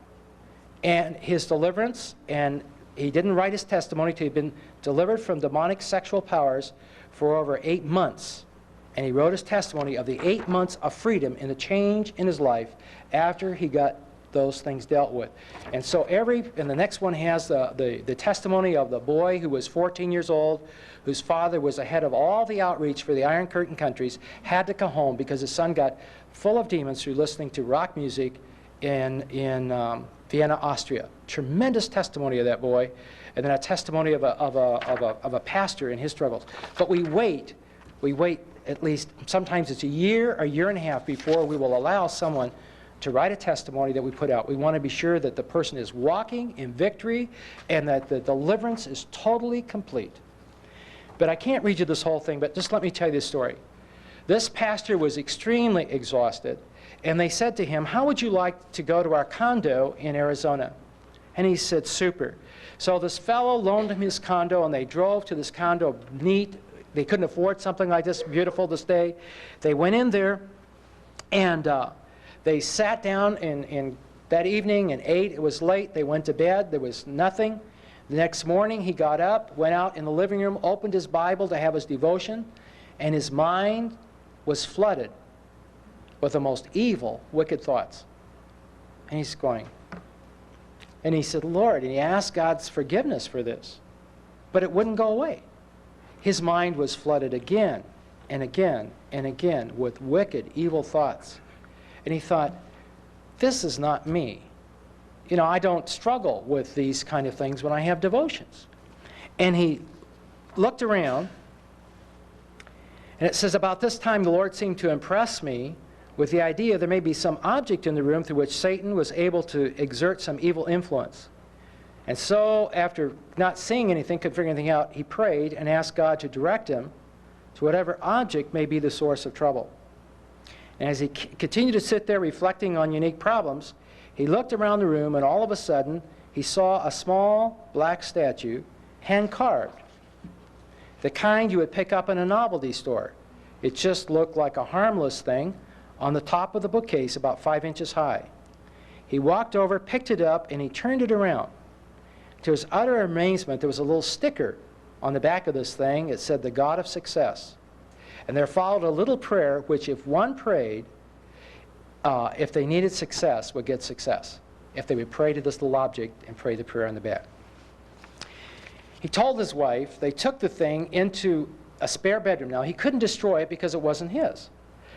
And his deliverance, and he didn't write his testimony till he'd been delivered from demonic sexual powers for over 8 months. And he wrote his testimony of the 8 months of freedom and the change in his life after he got those things dealt with. And so and the next one has the testimony of the boy who was 14 years old, whose father was the head of all the outreach for the Iron Curtain countries, had to come home because his son got full of demons through listening to rock music in Vienna, Austria. Tremendous testimony of that boy, and then a testimony of a pastor in his struggles. But we wait at least, sometimes it's a year and a half before we will allow someone to write a testimony that we put out. We want to be sure that the person is walking in victory and that the deliverance is totally complete. But I can't read you this whole thing, but just let me tell you this story. This pastor was extremely exhausted, and they said to him, how would you like to go to our condo in Arizona? And he said, super. So this fellow loaned him his condo, and they drove to this condo, neat. They couldn't afford something like this, beautiful to stay. They went in there, and they sat down in that evening and ate. It was late. They went to bed. There was nothing. The next morning, he got up, went out in the living room, opened his Bible to have his devotion, and his mind was flooded with the most evil, wicked thoughts. And he's going. And he said, Lord, and he asked God's forgiveness for this. But it wouldn't go away. His mind was flooded again and again and again with wicked, evil thoughts. And he thought, this is not me. You know, I don't struggle with these kind of things when I have devotions. And he looked around, and it says, about this time the Lord seemed to impress me with the idea there may be some object in the room through which Satan was able to exert some evil influence. And so, after not seeing anything, couldn't figure anything out, he prayed and asked God to direct him to whatever object may be the source of trouble. And as he continued to sit there reflecting on unique problems, he looked around the room, and all of a sudden, he saw a small black statue, hand-carved. The kind you would pick up in a novelty store. It just looked like a harmless thing on the top of the bookcase about 5 inches high. He walked over, picked it up, and he turned it around. To his utter amazement, there was a little sticker on the back of this thing. It said, the God of Success. And there followed a little prayer, which if one prayed, if they needed success, would get success. If they would pray to this little object and pray the prayer on the back. He told his wife, they took the thing into a spare bedroom. Now, he couldn't destroy it because it wasn't his.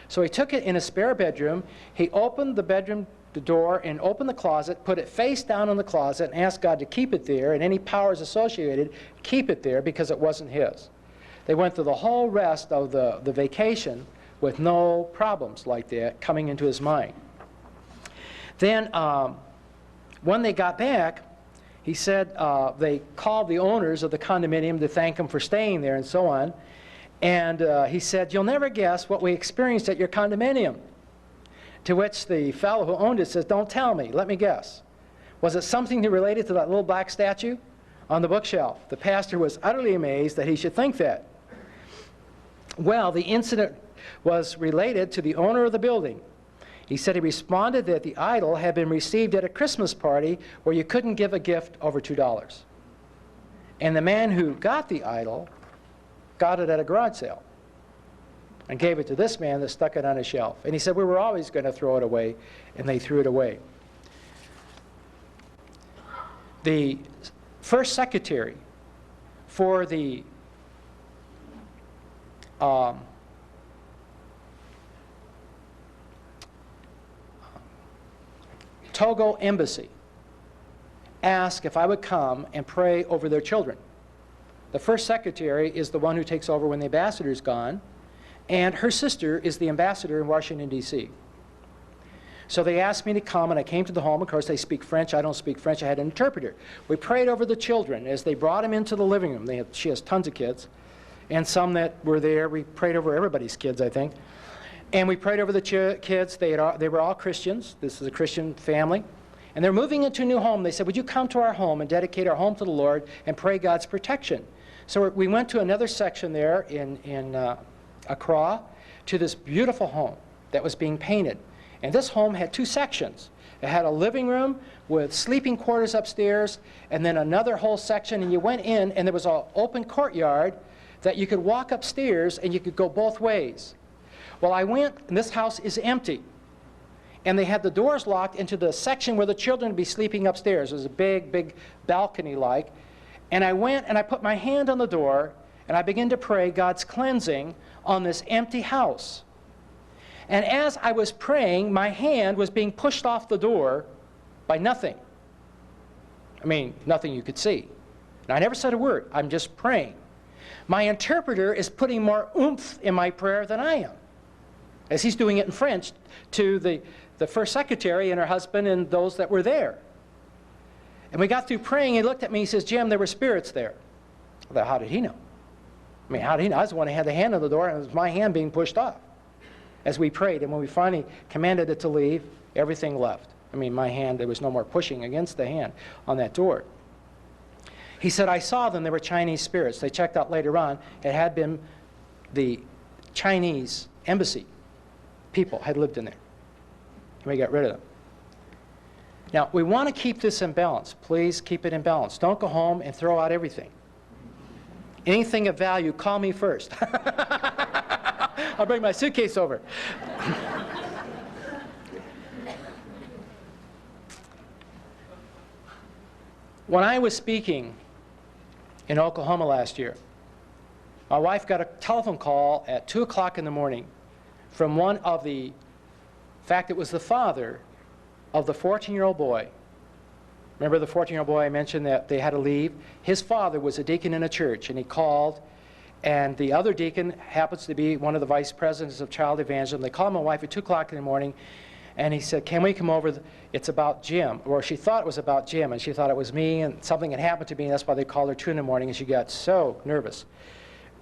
So he took it in a spare bedroom. He opened the bedroom door and opened the closet, put it face down in the closet, and asked God to keep it there, and any powers associated, keep it there because it wasn't his. They went through the whole rest of the vacation with no problems like that coming into his mind. Then, when they got back, He said they called the owners of the condominium to thank them for staying there and so on. And he said, "You'll never guess what we experienced at your condominium." To which the fellow who owned it says, "Don't tell me, let me guess. Was it something related to that little black statue on the bookshelf?" The pastor was utterly amazed that he should think that. Well, the incident was related to the owner of the building. He said he responded that the idol had been received at a Christmas party where you couldn't give a gift over $2. And the man who got the idol got it at a garage sale and gave it to this man that stuck it on a shelf. And he said, "We were always going to throw it away," and they threw it away. The first secretary for the Togo embassy asked if I would come and pray over their children. The first secretary is the one who takes over when the ambassador's gone, and her sister is the ambassador in Washington, D.C. So they asked me to come, and I came to the home. Of course, they speak French. I don't speak French. I had an interpreter. We prayed over the children as they brought them into the living room. She has tons of kids, and some that were there. We prayed over everybody's kids, I think. And we prayed over the kids. They were all Christians. This is a Christian family. And they're moving into a new home. They said, "Would you come to our home and dedicate our home to the Lord and pray God's protection?" So we went to another section there in Accra to this beautiful home that was being painted. And this home had two sections. It had a living room with sleeping quarters upstairs, and then another whole section. And you went in, and there was an open courtyard that you could walk upstairs, and you could go both ways. Well, I went, and this house is empty. And they had the doors locked into the section where the children would be sleeping upstairs. It was a big, big balcony-like. And I went, and I put my hand on the door, and I began to pray God's cleansing on this empty house. And as I was praying, my hand was being pushed off the door by nothing. I mean, nothing you could see. And I never said a word. I'm just praying. My interpreter is putting more oomph in my prayer than I am, as he's doing it in French to the first secretary and her husband and those that were there. And we got through praying. He looked at me. He says, "Jim, there were spirits there." I thought, how did he know? I mean, how did he know? I was the one who had the hand on the door, and it was my hand being pushed off as we prayed. And when we finally commanded it to leave, everything left. I mean, my hand, there was no more pushing against the hand on that door. He said, "I saw them. They were Chinese spirits." They checked out later on. It had been the Chinese embassy people had lived in there. And we got rid of them. Now, we want to keep this in balance. Please keep it in balance. Don't go home and throw out everything. Anything of value, call me first. I'll bring my suitcase over. When I was speaking in Oklahoma last year, my wife got a telephone call at 2 o'clock in the morning from one of the, in fact, it was the father of the 14-year-old boy. Remember the 14-year-old boy I mentioned that they had to leave? His father was a deacon in a church, and he called, and the other deacon happens to be one of the vice presidents of child evangelism. They called my wife at 2 o'clock in the morning, and he said, "Can we come over? It's about Jim." Or she thought it was about Jim, and she thought it was me, and something had happened to me, and that's why they called her 2 in the morning, and she got so nervous.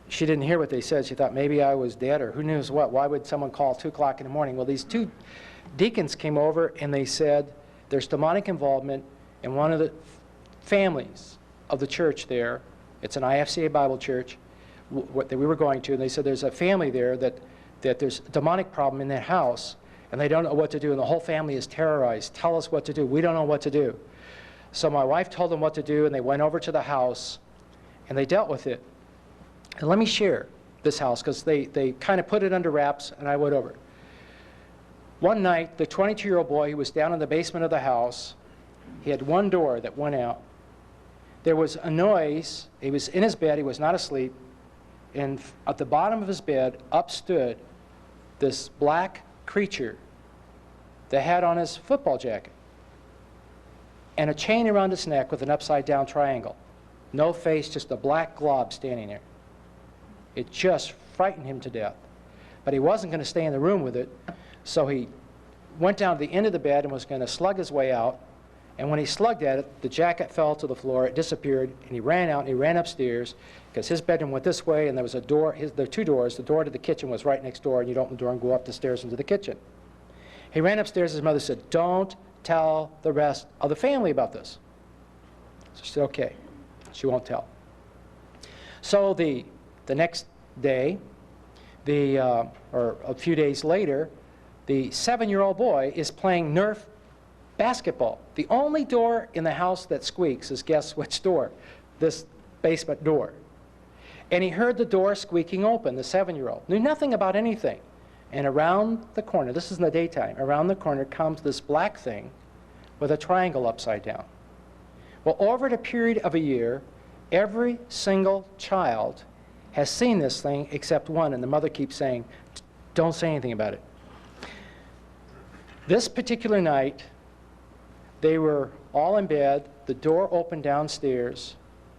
She didn't hear what they said. She thought maybe I was dead, or who knows what. Why would someone call 2 o'clock in the morning? Well, these two deacons came over, and they said there's demonic involvement in one of the families of the church there. It's an IFCA Bible church that we were going to, and they said there's a family there that there's a demonic problem in that house, and they don't know what to do, and the whole family is terrorized. Tell us what to do. We don't know what to do. So my wife told them what to do, and they went over to the house, and they dealt with it. And let me share this house, because they kind of put it under wraps, and I went over. One night, the 22-year-old boy, who was down in the basement of the house, he had one door that went out. There was a noise. He was in his bed. He was not asleep. And at the bottom of his bed, up stood this black creature that had on his football jacket and a chain around his neck with an upside-down triangle. No face, just a black glob standing there. It just frightened him to death. But he wasn't going to stay in the room with it, so he went down to the end of the bed and was going to slug his way out. And when he slugged at it, the jacket fell to the floor, it disappeared, and he ran out and he ran upstairs because his bedroom went this way and there was a door, there were two doors. The door to the kitchen was right next door, and you'd open the door and go up the stairs into the kitchen. He ran upstairs, his mother said, "Don't tell the rest of the family about this." So she said, "Okay." She won't tell. So the next day, or a few days later, the 7-year-old boy is playing Nerf basketball. The only door in the house that squeaks is, guess which door? This basement door. And he heard the door squeaking open, the 7-year-old. Knew nothing about anything. And around the corner, this is in the daytime, around the corner comes this black thing with a triangle upside down. Well, over the period of a year, every single child has seen this thing except one, and the mother keeps saying, "Don't say anything about it." This particular night, they were all in bed, the door opened downstairs,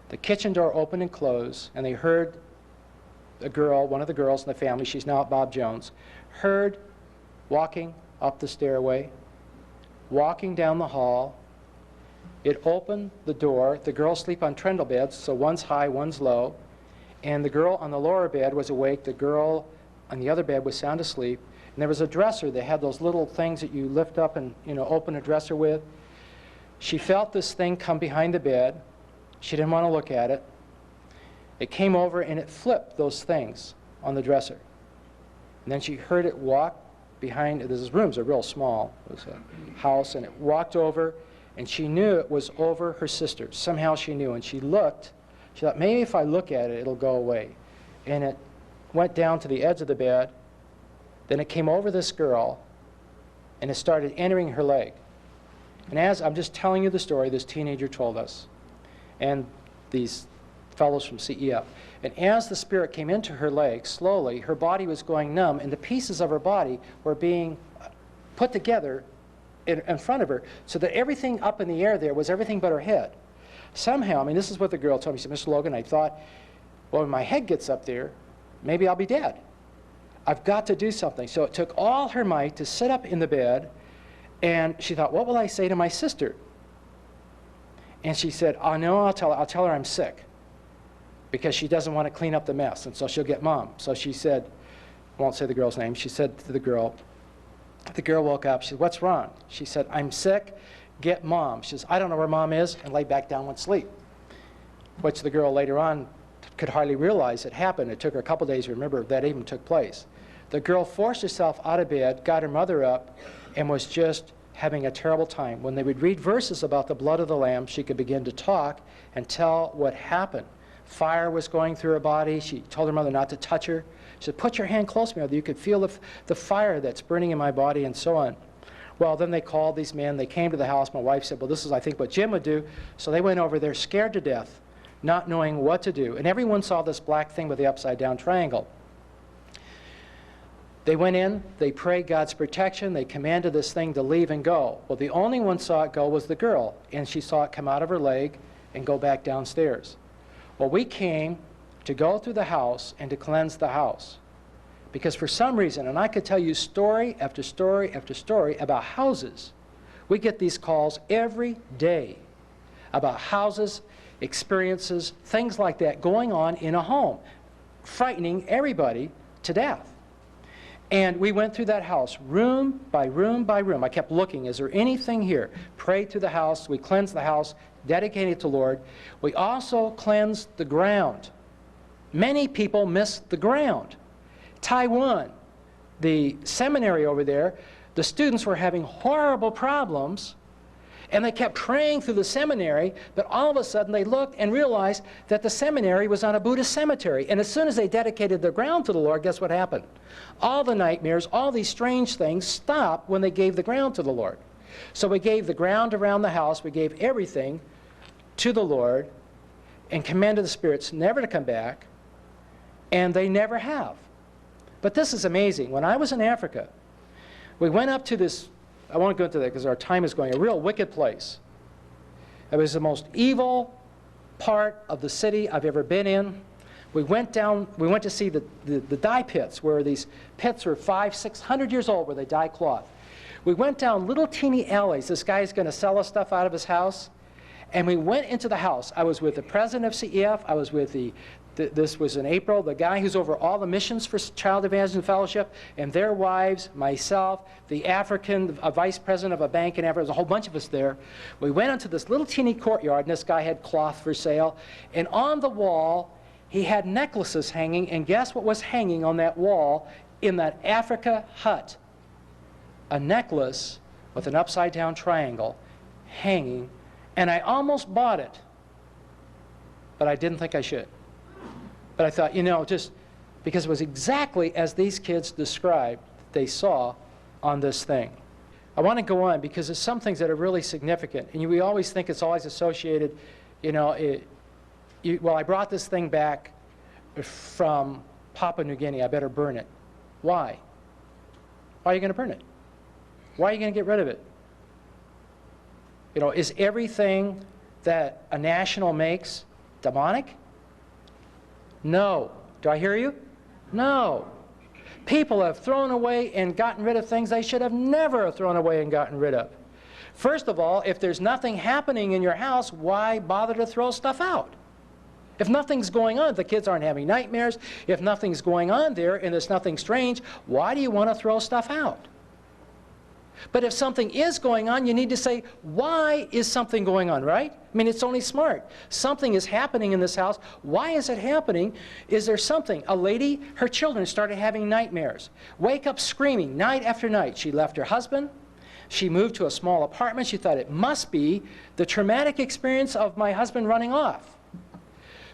the kitchen door opened and closed, and they heard a girl, one of the girls in the family, she's now at Bob Jones, heard walking up the stairway, walking down the hall. It opened the door. The girls sleep on trundle beds, so one's high, one's low, and the girl on the lower bed was awake. The girl on the other bed was sound asleep, and there was a dresser. They had those little things that you lift up and open a dresser with. She felt this thing come behind the bed. She didn't want to look at it. It came over and it flipped those things on the dresser. And then she heard it walk behind. These rooms are real small. It was a house, and it walked over, and she knew it was over her sister. Somehow she knew, and she looked. She thought, maybe if I look at it, it'll go away. And it went down to the edge of the bed. Then it came over this girl, and it started entering her leg. And as I'm just telling you the story, this teenager told us, and these fellows from CEF. And as the spirit came into her leg, slowly, her body was going numb, and the pieces of her body were being put together in front of her, so that everything up in the air there was everything but her head. Somehow, I mean, this is what the girl told me. She said, "Mr. Logan, I thought, well, when my head gets up there, maybe I'll be dead. I've got to do something." So it took all her might to sit up in the bed, and she thought, what will I say to my sister? And she said, "Oh, no, I'll tell her I'm sick, because she doesn't want to clean up the mess, and so she'll get Mom." So she said, I won't say the girl's name, she said to the girl woke up, she said, "What's wrong?" She said, "I'm sick, get Mom." She says, "I don't know where Mom is," and lay back down, went to sleep. Which the girl later on could hardly realize it happened. It took her a couple days to remember that even took place. The girl forced herself out of bed, got her mother up, and was just having a terrible time. When they would read verses about the blood of the Lamb, she could begin to talk and tell what happened. Fire was going through her body. She told her mother not to touch her. She said, "Put your hand close to me, mother. You could feel the fire that's burning in my body," and so on. Well, then they called these men. They came to the house. My wife said, "Well, this is, I think, what Jim would do." So they went over there scared to death, not knowing what to do. And everyone saw this black thing with the upside-down triangle. They went in. They prayed God's protection. They commanded this thing to leave and go. Well, the only one saw it go was the girl, and she saw it come out of her leg and go back downstairs. Well, we came to go through the house and to cleanse the house. Because for some reason, and I could tell you story after story after story about houses. We get these calls every day about houses, experiences, things like that going on in a home, frightening everybody to death. And we went through that house, room by room by room. I kept looking, is there anything here? Prayed through the house. We cleansed the house, dedicated it to the Lord. We also cleansed the ground. Many people miss the ground. Taiwan, the seminary over there, the students were having horrible problems, and they kept praying through the seminary, but all of a sudden they looked and realized that the seminary was on a Buddhist cemetery. And as soon as they dedicated their ground to the Lord, guess what happened? All the nightmares, all these strange things stopped when they gave the ground to the Lord. So we gave the ground around the house, we gave everything to the Lord, and commanded the spirits never to come back, and they never have. But this is amazing. When I was in Africa, we went up to this, I won't go into that because our time is going, a real wicked place. It was the most evil part of the city I've ever been in. We went to see the dye pits, where these pits were 500, 600 years old, where they dye cloth. We went down little teeny alleys. This guy's going to sell us stuff out of his house. And we went into the house. I was with the president of CEF. I was with this was in April, the guy who's over all the missions for Child Evangelism Fellowship, and their wives, myself, the African vice president of a bank in Africa. There's a whole bunch of us there. We went into this little teeny courtyard, and this guy had cloth for sale. And on the wall, he had necklaces hanging, and guess what was hanging on that wall in that Africa hut? A necklace with an upside-down triangle hanging, and I almost bought it, but I didn't think I should. But I thought, you know, just because it was exactly as these kids described, they saw on this thing. I want to go on because there's some things that are really significant, and we always think it's always associated, you know, well, I brought this thing back from Papua New Guinea. I better burn it. Why? Why are you going to burn it? Why are you going to get rid of it? You know, is everything that a national makes demonic? No. Do I hear you? No. People have thrown away and gotten rid of things they should have never thrown away and gotten rid of. First of all, if there's nothing happening in your house, why bother to throw stuff out? If nothing's going on, the kids aren't having nightmares, if nothing's going on there and there's nothing strange, why do you want to throw stuff out? But if something is going on, you need to say, why is something going on, right? I mean, it's only smart. Something is happening in this house. Why is it happening? Is there something? A lady, her children started having nightmares. Wake up screaming night after night. She left her husband. She moved to a small apartment. She thought it must be the traumatic experience of my husband running off.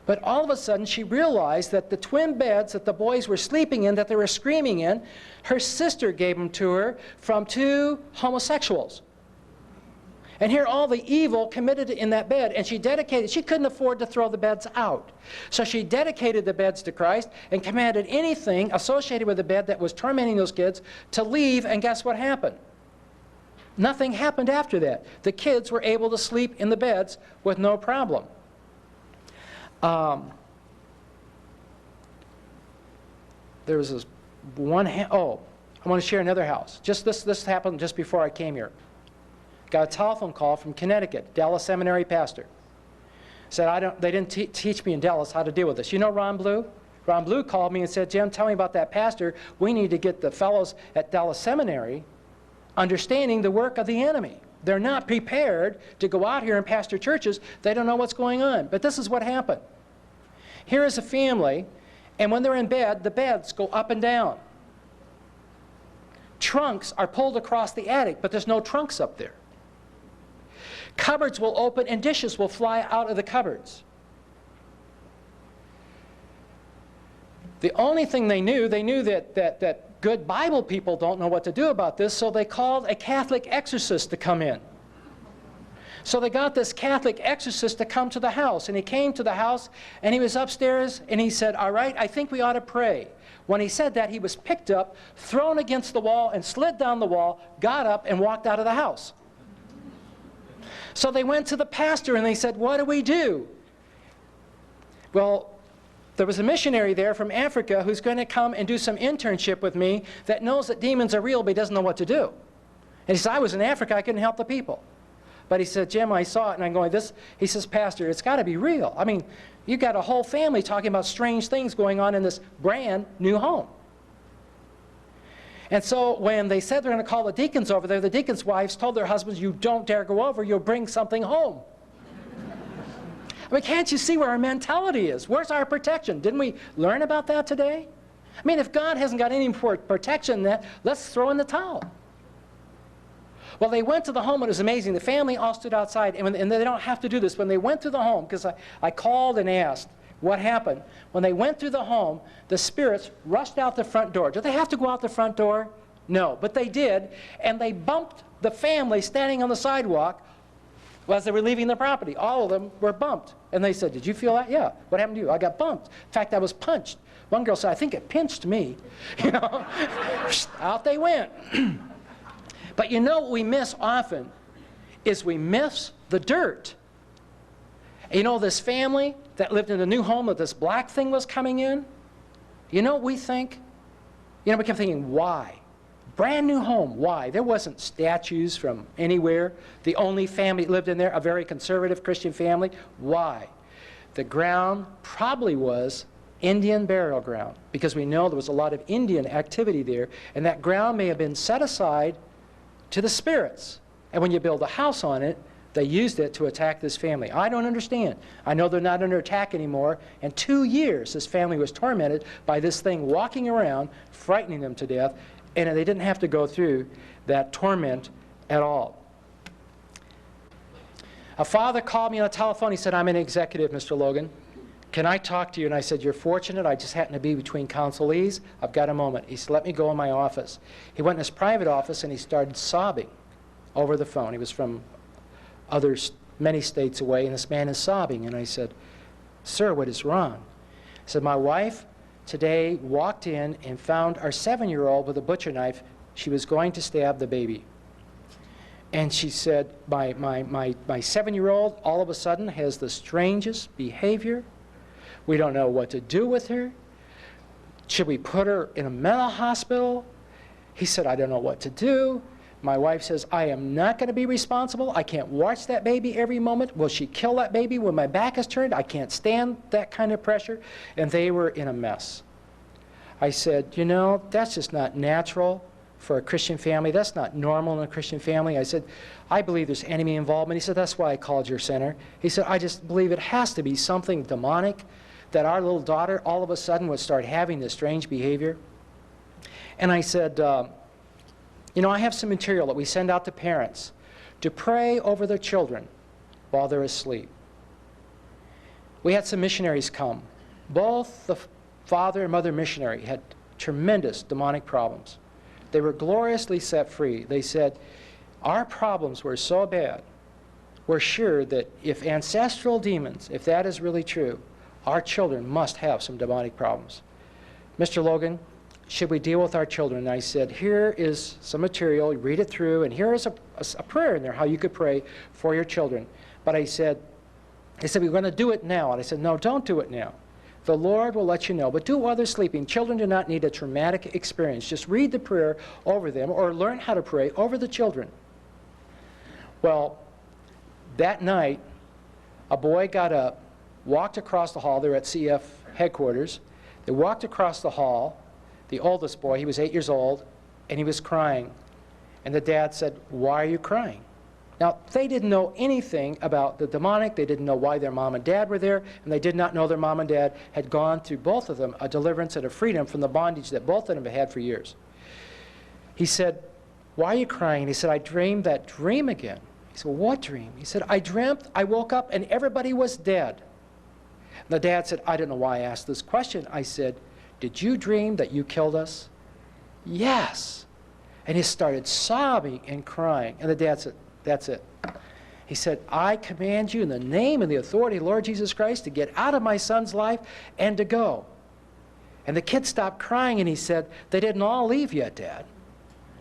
But all of a sudden, she realized that the twin beds that the boys were sleeping in, that they were screaming in, her sister gave them to her from two homosexuals. And here all the evil committed in that bed, and she couldn't afford to throw the beds out. So she dedicated the beds to Christ and commanded anything associated with the bed that was tormenting those kids to leave, and guess what happened? Nothing happened after that. The kids were able to sleep in the beds with no problem. There was this one, I want to share another house. This happened just before I came here. Got a telephone call from Connecticut, Dallas Seminary pastor. Said, they didn't teach me in Dallas how to deal with this. You know Ron Blue? Ron Blue called me and said, Jim, tell me about that pastor. We need to get the fellows at Dallas Seminary understanding the work of the enemy. They're not prepared to go out here and pastor churches. They don't know what's going on. But this is what happened. Here is a family, and when they're in bed, the beds go up and down. Trunks are pulled across the attic, but there's no trunks up there. Cupboards will open and dishes will fly out of the cupboards. The only thing they knew that good Bible people don't know what to do about this, so they called a Catholic exorcist to come in. So they got this Catholic exorcist to come to the house, and he came to the house, and he was upstairs, and he said, all right, I think we ought to pray. When he said that, he was picked up, thrown against the wall, and slid down the wall, got up, and walked out of the house. So they went to the pastor, and they said, what do we do? Well, there was a missionary there from Africa who's going to come and do some internship with me that knows that demons are real, but he doesn't know what to do. And he said, I was in Africa, I couldn't help the people. But he said, Jim, I saw it, and I'm going, he says, Pastor, it's got to be real. I mean, you got a whole family talking about strange things going on in this brand new home. And so when they said they're going to call the deacons over there, the deacons' wives told their husbands, you don't dare go over, you'll bring something home. I mean, can't you see where our mentality is? Where's our protection? Didn't we learn about that today? I mean, if God hasn't got any protection, then let's throw in the towel. Well, they went to the home, and it was amazing. The family all stood outside, and they don't have to do this. When they went to the home, because I called and asked what happened. When they went through the home, the spirits rushed out the front door. Do they have to go out the front door? No, but they did, and they bumped the family standing on the sidewalk as they were leaving the property. All of them were bumped. And they said, did you feel that? Yeah. What happened to you? I got bumped. In fact, I was punched. One girl said, I think it pinched me. You know, out they went. But you know what we miss often is we miss the dirt. You know this family that lived in a new home that this black thing was coming in? You know what we think? You know, we kept thinking, why? Brand new home. Why? There wasn't statues from anywhere. The only family that lived in there, a very conservative Christian family. Why? The ground probably was Indian burial ground, because we know there was a lot of Indian activity there, and that ground may have been set aside to the spirits. And when you build a house on it, they used it to attack this family. I don't understand. I know they're not under attack anymore. And 2 years, this family was tormented by this thing walking around, frightening them to death, and they didn't have to go through that torment at all. A father called me on the telephone. He said, I'm an executive, Mr. Logan. Can I talk to you? And I said, you're fortunate. I just happen to be between counselees. I've got a moment. He said, let me go in my office. He went in his private office and he started sobbing over the phone. He was from many states away, and this man is sobbing. And I said, sir, what is wrong? He said, my wife today walked in and found our 7-year-old with a butcher knife. She was going to stab the baby. And she said, my 7-year-old all of a sudden has the strangest behavior. We don't know what to do with her. Should we put her in a mental hospital? He said, I don't know what to do. My wife says, I am not going to be responsible. I can't watch that baby every moment. Will she kill that baby when my back is turned? I can't stand that kind of pressure. And they were in a mess. I said, you know, that's just not natural for a Christian family. That's not normal in a Christian family. I said, I believe there's enemy involvement. He said, that's why I called your center. He said, I just believe it has to be something demonic, that our little daughter all of a sudden would start having this strange behavior. And I said, you know, I have some material that we send out to parents to pray over their children while they're asleep. We had some missionaries come. Both the father and mother missionary had tremendous demonic problems. They were gloriously set free. They said, our problems were so bad, we're sure that if ancestral demons, if that is really true, our children must have some demonic problems. Mr. Logan, should we deal with our children? And I said, here is some material, read it through, and here is a prayer in there, how you could pray for your children. But they said, we're going to do it now. And I said, no, don't do it now. The Lord will let you know, but do while they're sleeping. Children do not need a traumatic experience. Just read the prayer over them or learn how to pray over the children. Well, that night, a boy got up, walked across the hall. They were at CF headquarters. They walked across the hall. The oldest boy, he was 8 years old, and he was crying. And the dad said, why are you crying? Now, they didn't know anything about the demonic. They didn't know why their mom and dad were there, and they did not know their mom and dad had gone through, both of them, a deliverance and a freedom from the bondage that both of them had had for years. He said, why are you crying? And he said, I dreamed that dream again. He said, well, what dream? He said, I dreamt, I woke up, and everybody was dead. And the dad said, I don't know why I asked this question. I said, did you dream that you killed us? Yes. And he started sobbing and crying. And the dad said, that's it. He said, I command you in the name and the authority of Lord Jesus Christ to get out of my son's life and to go. And the kid stopped crying and he said, they didn't all leave yet, Dad.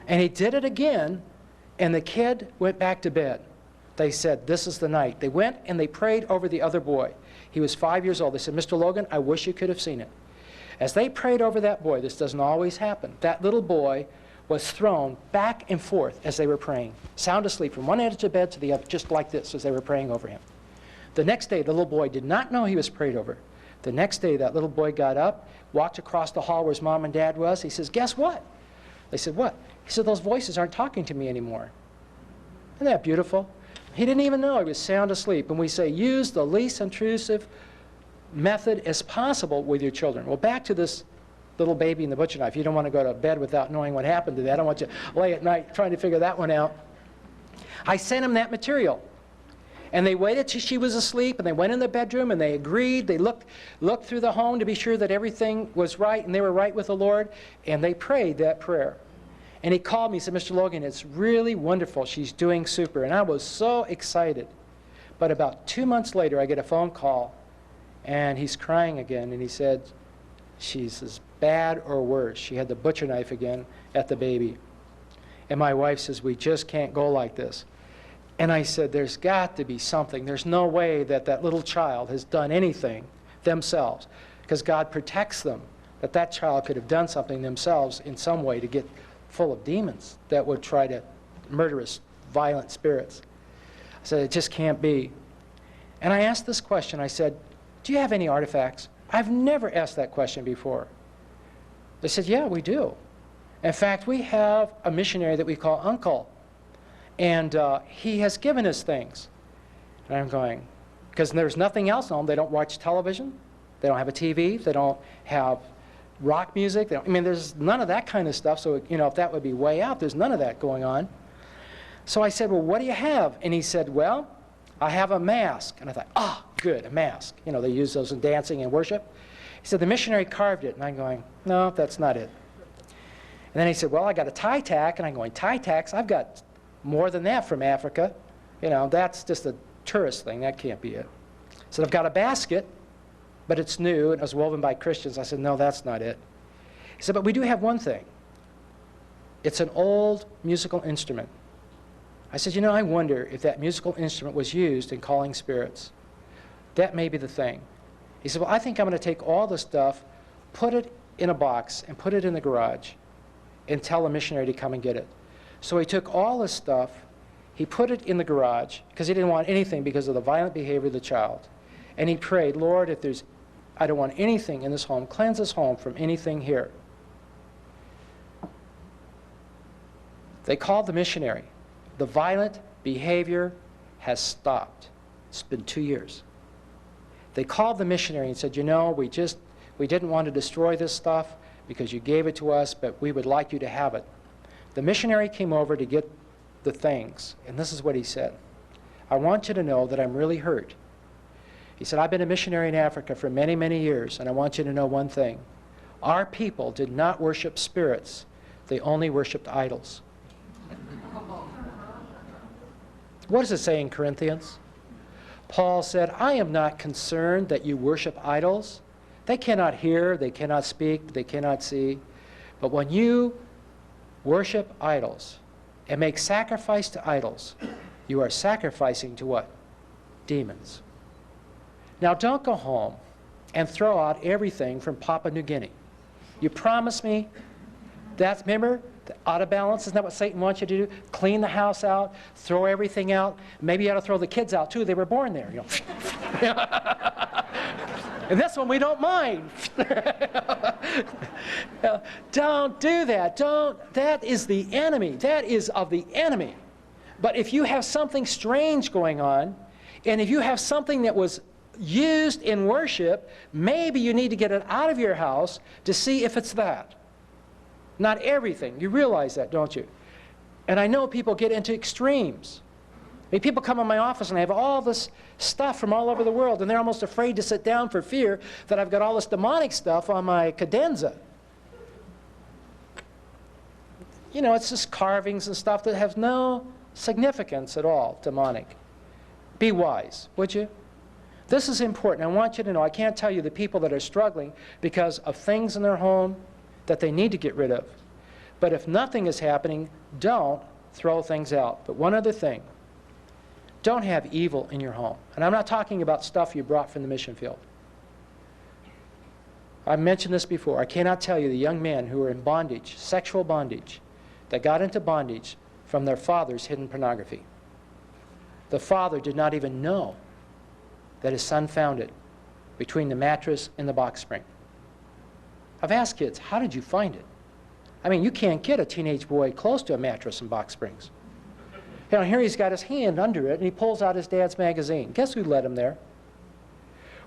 And he did it again, and the kid went back to bed. They said, this is the night. They went and they prayed over the other boy. He was 5 years old. They said, Mr. Logan, I wish you could have seen it. As they prayed over that boy, this doesn't always happen, that little boy was thrown back and forth as they were praying, sound asleep from one end of the bed to the other, just like this as they were praying over him. The next day, the little boy did not know he was prayed over. The next day, that little boy got up, walked across the hall where his mom and dad was. He says, guess what? They said, what? He said, those voices aren't talking to me anymore. Isn't that beautiful? He didn't even know he was sound asleep. And we say, use the least intrusive method as possible with your children. Well, back to this little baby and the butcher knife. You don't want to go to bed without knowing what happened to that. I don't want you to lay at night trying to figure that one out. I sent him that material. And they waited till she was asleep, and they went in the bedroom, and they agreed. They looked through the home to be sure that everything was right, and they were right with the Lord, and they prayed that prayer. And he called me and said, Mr. Logan, it's really wonderful. She's doing super. And I was so excited. But about 2 months later, I get a phone call, and he's crying again, and he said, she's as bad or worse. She had the butcher knife again at the baby. And my wife says, we just can't go like this. And I said, there's got to be something. There's no way that that little child has done anything themselves, because God protects them, that that child could have done something themselves in some way to get full of demons that would try to murderous, violent spirits. I said, it just can't be. And I asked this question. I said, do you have any artifacts? I've never asked that question before. They said, yeah, we do. In fact, we have a missionary that we call Occult. And he has given us things. And I'm going, because there's nothing else on them. They don't watch television. They don't have a TV. They don't have rock music. They don't, I mean, there's none of that kind of stuff. So, you know, if that would be way out, there's none of that going on. So I said, well, what do you have? And he said, well, I have a mask. And I thought, ah, good, a mask. You know, they use those in dancing and worship. He said, the missionary carved it. And I'm going, no, that's not it. And then he said, well, I got a tie tack. And I'm going, tie tacks? I've got more than that from Africa. You know, that's just a tourist thing. That can't be it. He said, I've got a basket, but it's new, and it was woven by Christians. I said, no, that's not it. He said, but we do have one thing. It's an old musical instrument. I said, you know, I wonder if that musical instrument was used in calling spirits. That may be the thing. He said, well, I think I'm going to take all the stuff, put it in a box, and put it in the garage, and tell a missionary to come and get it. So he took all this stuff, he put it in the garage, because he didn't want anything because of the violent behavior of the child. And he prayed, Lord, if there's, I don't want anything in this home, cleanse this home from anything here. They called the missionary. The violent behavior has stopped. It's been 2 years. They called the missionary and said, you know, we didn't want to destroy this stuff because you gave it to us, but we would like you to have it. The missionary came over to get the things, and this is what he said. I want you to know that I'm really hurt. He said, I've been a missionary in Africa for many, many years, and I want you to know one thing. Our people did not worship spirits. They only worshiped idols. What does it say in Corinthians? Paul said, I am not concerned that you worship idols. They cannot hear, they cannot speak, they cannot see. But when you worship idols and make sacrifice to idols, you are sacrificing to what? Demons. Now don't go home and throw out everything from Papua New Guinea. You promise me that's, remember, out of balance, isn't that what Satan wants you to do? Clean the house out, throw everything out. Maybe you ought to throw the kids out too. They were born there. You know? And this one we don't mind. Don't do that. That is the enemy. That is of the enemy. But if you have something strange going on, and if you have something that was used in worship, maybe you need to get it out of your house to see if it's that. Not everything. You realize that, don't you? And I know people get into extremes. I mean, people come in my office and I have all this stuff from all over the world, and they're almost afraid to sit down for fear that I've got all this demonic stuff on my cadenza. You know, it's just carvings and stuff that have no significance at all, demonic. Be wise, would you? This is important. I want you to know, I can't tell you the people that are struggling because of things in their home that they need to get rid of. But if nothing is happening, don't throw things out. But one other thing, don't have evil in your home. And I'm not talking about stuff you brought from the mission field. I've mentioned this before. I cannot tell you the young men who were in bondage, sexual bondage, that got into bondage from their father's hidden pornography. The father did not even know that his son found it between the mattress and the box spring. I've asked kids, how did you find it? I mean, you can't get a teenage boy close to a mattress and box springs. You know, here he's got his hand under it, and he pulls out his dad's magazine. Guess who let him there?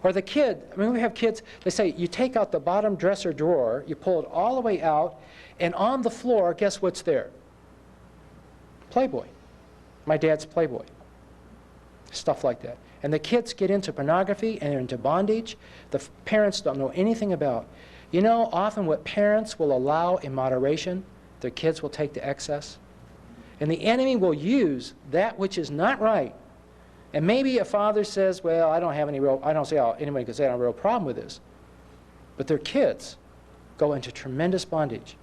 Or the kid, I mean, we have kids, they say, you take out the bottom dresser drawer, you pull it all the way out, and on the floor, guess what's there? Playboy. My dad's Playboy. Stuff like that. And the kids get into pornography and into bondage the parents don't know anything about. You know, often what parents will allow in moderation, their kids will take to excess. And the enemy will use that which is not right. And maybe a father says, well, I don't see how anyone could say I don't have a real problem with this. But their kids go into tremendous bondage.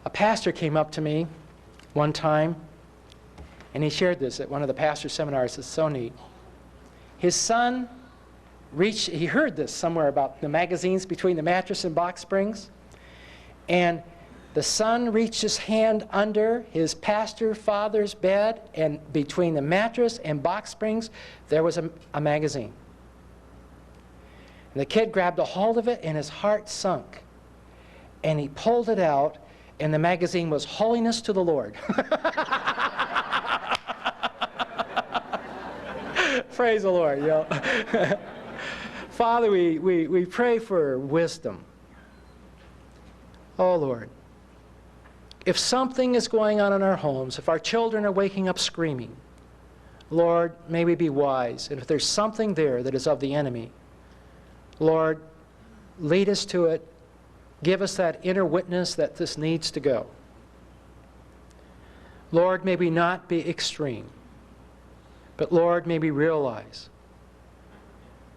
A pastor came up to me one time, and he shared this at one of the pastor seminars. It's so neat. His son he heard this somewhere about the magazines between the mattress and box springs. And The son reached his hand under his pastor father's bed, and between the mattress and box springs, there was a magazine. And the kid grabbed a hold of it, and his heart sunk. And he pulled it out, and the magazine was Holiness to the Lord. Praise the Lord. You know. Father, we pray for wisdom. Oh, Lord. If something is going on in our homes, if our children are waking up screaming, Lord, may we be wise. And if there's something there that is of the enemy, Lord, lead us to it. Give us that inner witness that this needs to go. Lord, may we not be extreme, but Lord, may we realize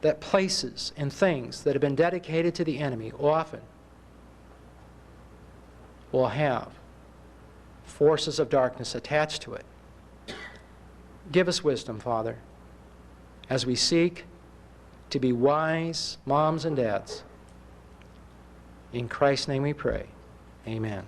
that places and things that have been dedicated to the enemy often will have forces of darkness attached to it. Give us wisdom, Father, as we seek to be wise moms and dads. In Christ's name we pray. Amen.